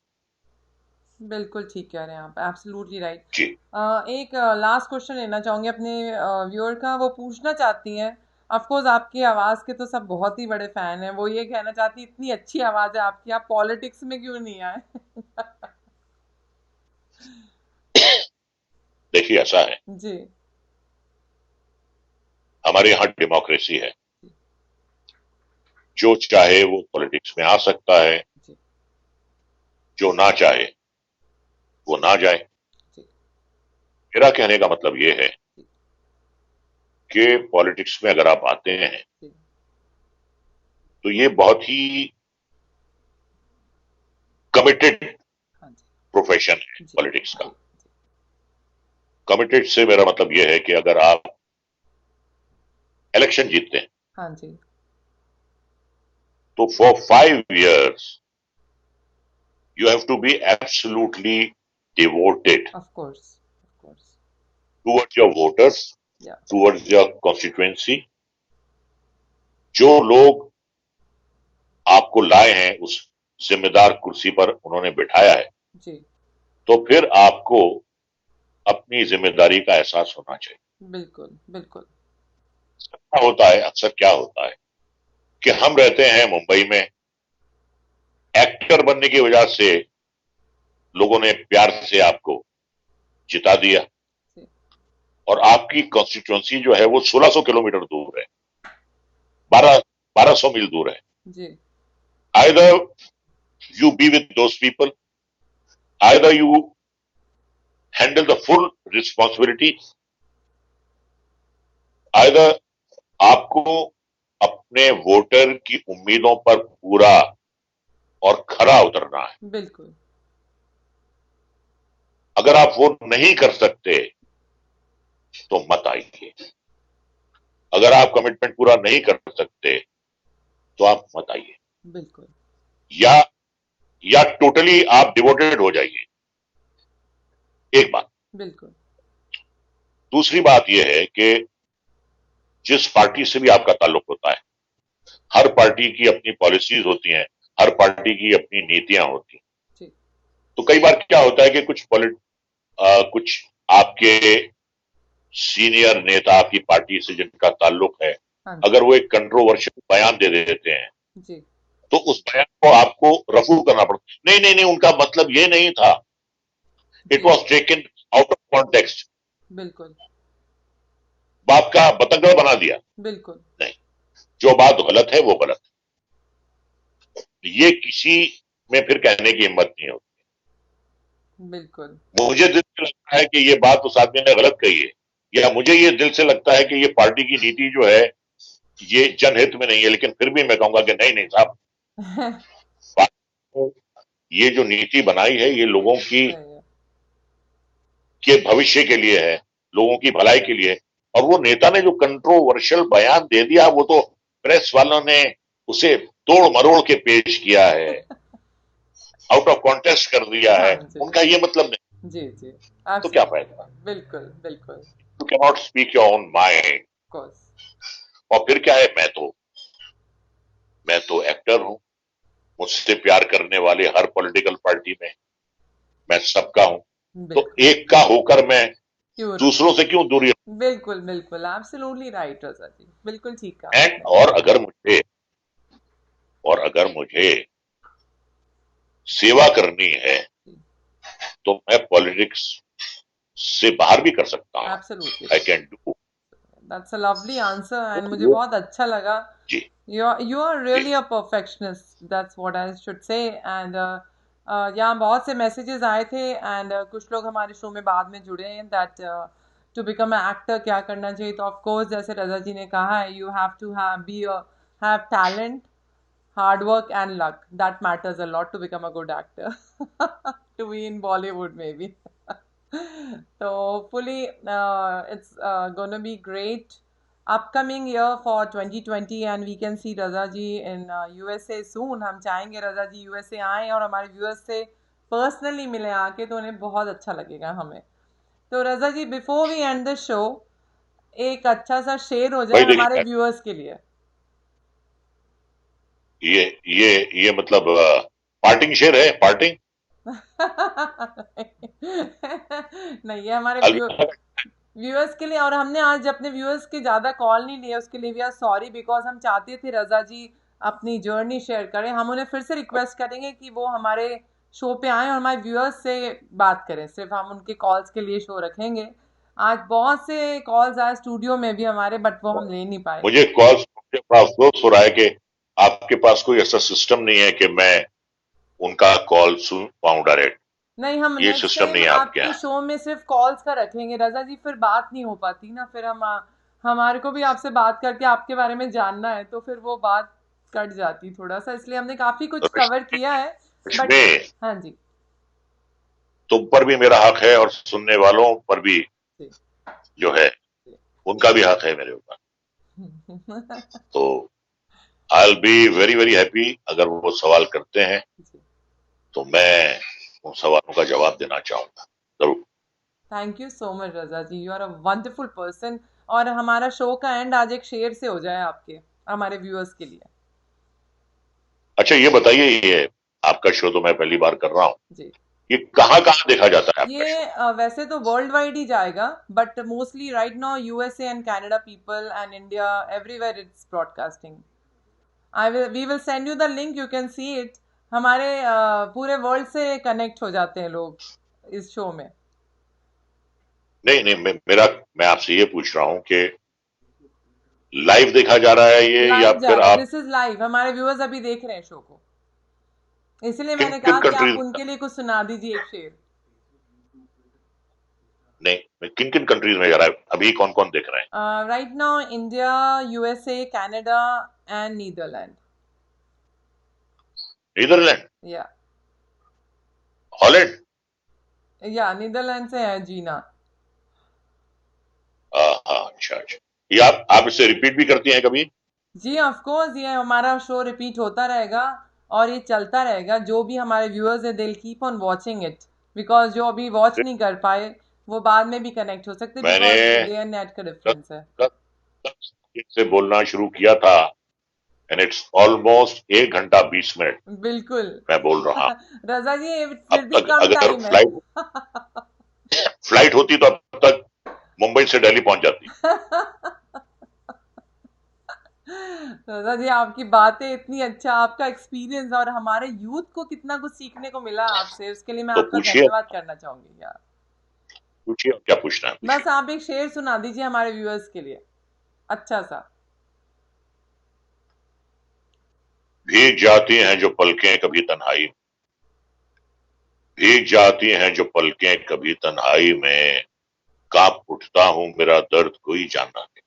बिल्कुल ठीक कह रहे हैं आप, एब्सोल्युटली राइट। जी। एक लास्ट क्वेश्चन लेना चाहूँगी अपने व्यूअर का। वो पूछना चाहती हैं, ऑफ कोर्स आपकी आवाज़ के तो सब बहुत ही बड़े फ़ैन हैं। वो ये कहना चाहती, इतनी अच्छी आवाज़ है आपकी, आप पॉलिटिक्स में क्यों नहीं आए? देखिए, ऐसा है, जी हमारे यहाँ डेमोक्रेसी है, जी जो चाहे वो पॉलिटिक्स में आ सकता है, जी जो ना चाहे वो ना जाए। जी मेरा कहने का मतलब ये है जी कि पॉलिटिक्स में अगर आप आते हैं जी। तो ये बहुत ही कमिटेड हाँ जी प्रोफेशन है जी पॉलिटिक्स जी का। कमिटेड से मेरा मतलब ये है कि अगर आप इलेक्शन जीतते हैं हाँ जी तो for 5 years you have to be absolutely devoted of course towards your voters, या towards your constituency। जो लोग आपको लाए हैं उस जिम्मेदार कुर्सी पर उन्होंने बिठाया है, जी तो फिर आपको अपनी जिम्मेदारी का एहसास होना चाहिए। बिल्कुल बिल्कुल। क्या होता है, अक्सर क्या होता है कि हम रहते हैं मुंबई में, एक्टर बनने की वजह से लोगों ने प्यार से आपको जिता दिया, जी और आपकी कॉन्स्टिट्यूंसी जो है वो 1600 किलोमीटर दूर है, 1200 मील दूर है। जी Either you be with those people, either you handle the full responsibility, either आपको अपने वोटर की उम्मीदों पर पूरा और खरा उतरना है। बिल्कुल अगर आप वो नहीं कर सकते तो मत आइए। अगर आप कमिटमेंट पूरा नहीं कर सकते तो आप मत आइए, बिल्कुल या टोटली आप डिवोटेड हो जाइए। एक बात। बिल्कुल दूसरी बात यह है कि जिस पार्टी से भी आपका ताल्लुक होता है, हर पार्टी की अपनी पॉलिसीज होती हैं, हर पार्टी की अपनी नीतियां होती हैं। जी तो कई बार क्या होता है कि कुछ आपके सीनियर नेता आपकी पार्टी से जिनका ताल्लुक है, हाँ जी अगर वो एक कंट्रोवर्शियल बयान दे देते हैं जी तो उस बयान को आपको रफू करना पड़ता है। नहीं नहीं नहीं, उनका मतलब ये नहीं था, इट जी was taken out of context, बिल्कुल बात का बतंगड़ बना दिया। बिल्कुल नहीं, जो बात गलत है वो गलत है, ये किसी में फिर कहने की हिम्मत नहीं होती। बिल्कुल मुझे दिल से लगता है कि ये बात उस आदमी ने गलत कही है, या मुझे ये दिल से लगता है कि ये पार्टी की नीति जो है ये जनहित में नहीं है, लेकिन फिर भी मैं कहूंगा कि नहीं नहीं साहब, पार्टी ने ये जो नीति बनाई है ये लोगों की सही है। के भविष्य के लिए है, लोगों की भलाई के लिए। और वो नेता ने जो कंट्रोवर्शियल बयान दे दिया वो तो प्रेस वालों ने उसे तोड़ मरोड़ के पेश किया है, आउट ऑफ कॉन्टेक्स्ट कर दिया है। हाँ जी उनका ये मतलब नहीं, जी जी, तो क्या एब्सोल्युटली, फायदा? बिल्कुल बिल्कुल, you can not speak your own mind. Course, और फिर क्या है, मैं तो एक्टर हूं, मुझसे प्यार करने वाले हर पॉलिटिकल पार्टी में मैं सबका हूं, तो बिल्कुल एक का होकर मैं क्यों, दूसरों से क्यों दूरी? बिल्कुल बिल्कुल, एब्सोल्युटली राइट रजा जी, बिल्कुल ठीक कहा एंड आपने। और अगर मुझे सेवा करनी है तो मैं पॉलिटिक्स से बाहर भी कर सकता हूं, absolutely I right, can do. That's a lovely answer and मुझे वो बहुत अच्छा लगा। जी You are ji really a perfectionist. That's what I should say. And यहाँ बहुत से messages आए थे and कुछ लोग हमारे शो में बाद में जुड़े हैं that to become an actor क्या करना चाहिए, तो of course जैसे रजा जी ने कहा है you have to have talent, hard work and luck. That matters a lot to become a good actor. To be in Bollywood maybe. So hopefully it's gonna be great upcoming year for 2020 and we can see Raza ji in USA soon. हम चाहेंगे रजा जी USA आए और हमारे viewers से personally मिले आके, तो उन्हें बहुत अच्छा लगेगा हमें। तो Raza ji before we end the show एक अच्छा सा शेयर हो भाई जाए हमारे देखिए, व्यूअर्स के लिए। ये ये मतलब पार्टिंग शेर है, पार्टिंग। नहीं, ये हमारे अलविदा। व्यूअर्स के लिए, और हमने आज अपने व्यूअर्स के ज़्यादा कॉल नहीं लिए, उसके लिए वी आर सॉरी बिकॉज हम चाहते थे रजा जी अपनी जर्नी शेयर करें। हम उन्हें फिर से रिक्वेस्ट करेंगे कि वो हमारे शो पे आएं और हमारे व्यूअर्स से बात करें, सिर्फ हम उनके कॉल्स के लिए शो रखेंगे। आज बहुत से कॉल्स आए स्टूडियो में भी हमारे, बट वो हम ले नहीं पाए। मुझे बड़ा अफसोस हो रहा है कि आपके पास कोई ऐसा सिस्टम नहीं है कि मैं उनका कॉल सुन पाऊं डायरेक्ट। नहीं, हम ये नेक्स्ट सिस्टम टाइम नहीं है आपके आपके यहाँ। शो में सिर्फ कॉल्स का रखेंगे रजा जी, फिर बात नहीं हो पाती ना, फिर हम हमारे को भी आपसे बात करके आपके बारे में जानना है, तो फिर वो बात कट जाती थोड़ा सा, इसलिए हमने काफी तो कुछ कवर किया है। बट इसमें हाँ जी तुम पर भी मेरा हक है और सुनने वालों पर भी जी जो है उनका भी हक है मेरे ऊपर। तो I will be very very happy अगर वो सवाल करते हैं जी, तो मैं उन सवालों का जवाब देना चाहूंगा जरूर। Thank you so much Raza ji, you are a wonderful person. और हमारा शो का एंड आज एक शेर से हो जाए आपके हमारे व्यूअर्स के लिए। अच्छा ये बताइए, ये आपका शो तो मैं पहली बार कर रहा हूँ, जी, ये कहाँ कहाँ देखा जाता है आपका ये शो? वैसे तो वर्ल्ड वाइड ही जाएगा, but mostly right now USA and Canada people and India everywhere it's broadcasting. I will we will send you the link, you can see it. हमारे पूरे वर्ल्ड से कनेक्ट हो जाते हैं लोग इस शो में। नहीं नहीं, मैं आपसे ये पूछ रहा हूँ कि लाइव देखा जा रहा है ये, या लाइव जा फिर रहा है, आप दिस इज लाइव, हमारे व्यूअर्स अभी देख रहे हैं शो को, इसलिए किन मैंने किन कहा कि आप कंट्रीज में? उनके लिए कुछ सुना दीजिए एक शेर। नहीं, किन किन कंट्रीज में जा रहा है अभी, कौन कौन देख रहे हैं? Right now India, USA, Canada and Netherland. Netherland, या हॉलैंड? नीदरलैंड से है जीना। हाँ, अच्छा अच्छा। ये आप इससे रिपीट भी करती हैं कभी? जी ऑफ कोर्स, ये हमारा शो रिपीट होता रहेगा और ये चलता रहेगा। जो भी हमारे व्यूअर्स है, they keep on watching it, because जो अभी वॉच नहीं कर पाए वो बाद में भी कनेक्ट हो सकते, मैंने बिकॉज डे एंड नाइट का दस डिफरेंस है। दस दस मिनट से बोलना शुरू किया था एंड इट्स ऑलमोस्ट 1 घंटा 20 मिनट बिल्कुल। मैं बोल रहा हूँ। रजा जी ये फिर अब भी तक कम अगर टाइम है। फ्लाइट होती तो अब तक मुंबई से दिल्ली पहुंच जाती। रजा जी आपकी बातें इतनी अच्छा, आपका एक्सपीरियंस और हमारे यूथ को कितना कुछ सीखने को मिला आपसे, उसके लिए मैं तो आपका धन्यवाद करना चाहूंगी यार। पूछिए क्या पूछना है बस पूछिए। आप एक शेर सुना दीजिए हमारे व्यूअर्स के लिए, अच्छा सा। भीग जाती हैं जो पलकें कभी तन्हाई में, भीग जाती हैं जो पलकें कभी तन्हाई में, कांप उठता हूं मेरा दर्द कोई जाना ले।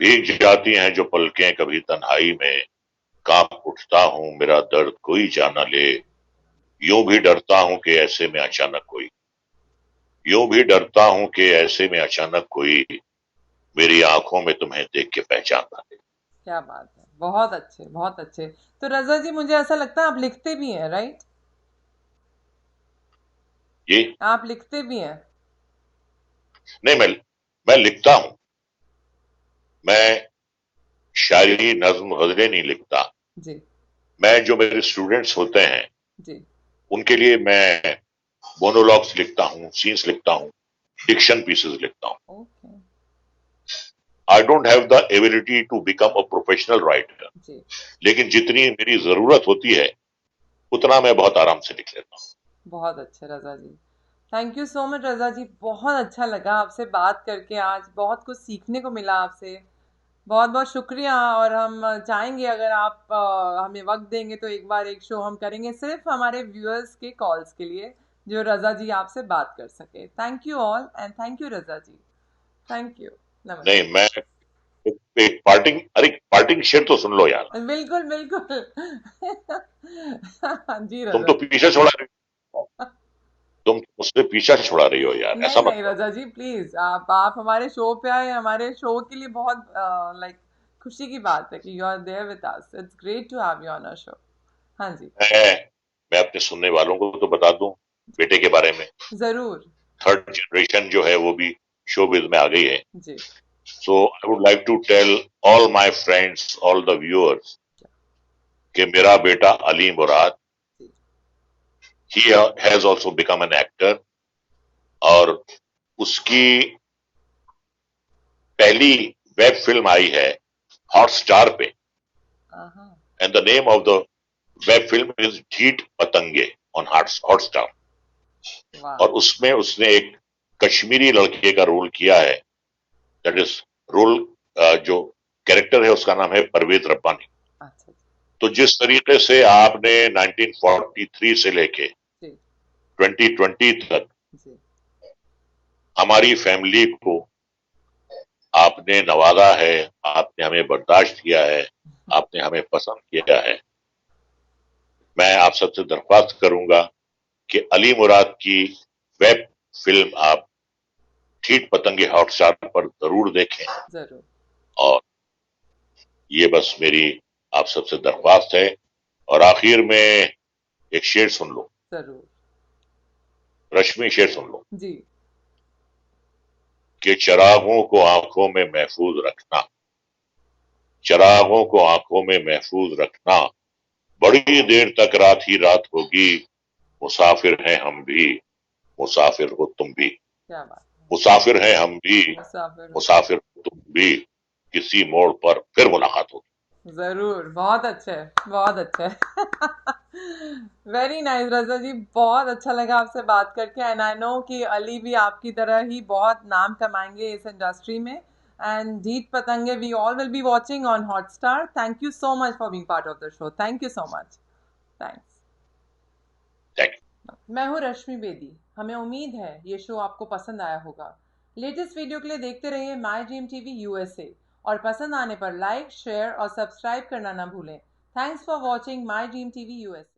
भीग जाती हैं जो पलकें कभी तन्हाई में, कांप उठता हूं मेरा दर्द कोई जाना ले। यूं भी डरता हूं कि ऐसे में अचानक कोई, यूं भी डरता हूं कि ऐसे में अचानक कोई मेरी आंखों में तुम्हें देख के पहचान ना ले। क्या बात है, बहुत अच्छे बहुत अच्छे। तो रजा जी मुझे ऐसा लगता है आप लिखते भी हैं, राइट? ये आप लिखते भी हैं? नहीं, मैं लिखता हूं। मैं शायरी, नज्म, गजलें नहीं लिखता। जी मैं, जो मेरे स्टूडेंट्स होते हैं जी। उनके लिए मैं मोनोलॉग्स लिखता हूँ, सीन्स लिखता हूँ, डिक्शन पीसेस लिखता हूँ। Okay. I don't have the ability to become a professional writer, जी लेकिन जितनी मेरी जरूरत होती है उतना मैं बहुत आराम से लिख लेता हूँ। बहुत अच्छे रजा ji, thank you so much Raza जी। बहुत अच्छा लगा आपसे बात करके, आज बहुत कुछ सीखने को मिला आपसे। बहुत बहुत शुक्रिया। और हम चाहेंगे अगर आप हमें वक्त देंगे तो एक बार एक शो हम करेंगे सिर्फ हमारे व्यूअर्स के कॉल्स के लिए, जो रजा जी आपसे बात कर सके। Thank you all and thank you Raza ji. Thank you. नमस्ते। नहीं, मैं एक पार्टिंग शेर तो सुन लो यार। बिल्कुल बिल्कुल। जी तुम रजा तो जी। पीछे छोड़ा रही हो, तुम मुझसे पीछा छोड़ा रही हो यार, नहीं ऐसा मत नहीं करो। रजा जी प्लीज, आप हमारे शो पे आए, हमारे शो के लिए बहुत लाइक खुशी की बात है कि you are there with us. It's great to have you on our show. हाँ जी। मैं अपने सुनने वालों को तो बता दूं बेटे के बारे में। जरूर। थर्ड जनरेशन जो है वो भी शोबिज में आ गई है। जी so I would like to tell all my friends, all the viewers, कि मेरा बेटा अली मुराद, जी। He has also become an actor, और उसकी पहली वेब फिल्म आई है हॉटस्टार पे, हाँ। And the name of the web film is ढीठ पतंगे ऑन हॉटस्टार। वाह। और उसमें उसने एक कश्मीरी लड़के का रोल किया है। दैट इज रोल, जो कैरेक्टर है उसका नाम है परवेज रब्बानी। अच्छा तो जिस तरीके से आपने 1943 से लेके जी 2020 तक जी। हमारी फैमिली को आपने नवाजा है, आपने हमें बर्दाश्त किया है, आपने हमें पसंद किया है, मैं आप सबसे दरख्वास्त करूंगा कि अली मुराद की वेब फिल्म आप ठीठ पतंगे हॉटस्टार पर जरूर देखें। जरूर। और ये बस मेरी आप सबसे दरख्वास्त है। और आखिर में एक शेर सुन लो, जरूर। रश्मि शेर सुन लो, जी कि चिरागों को आंखों में महफूज रखना, चिरागों को आंखों में महफूज रखना, बड़ी देर तक रात ही रात होगी, मुसाफिर हैं हम भी, मुसाफिर हो तुम भी, क्या बात है। मुसाफिर हैं हम भी, मुसाफिर हो। मुसाफिर हो तुम भी, किसी मोड़ पर फिर मुलाकात होगी। जरूर। बहुत अच्छे बहुत अच्छे। वेरी नाइस रजा जी, बहुत अच्छा लगा आपसे बात करके। एंड आई नो कि अली भी आपकी तरह ही बहुत नाम कमाएंगे इस इंडस्ट्री में। And Jeet Patange we all will be watching on Hotstar. Thank you so much for being part of the show. Thank you so much. Thanks. Thank you. मैं हूँ रश्मि बेदी। हमें उम्मीद है ये शो आपको पसंद आया होगा। लेटेस्ट वीडियो के लिए देखते रहिए माई ड्रीम टीवी यूएसए, और पसंद आने पर लाइक शेयर और सब्सक्राइब करना ना भूलें। Thanks for watching my dream TV USA.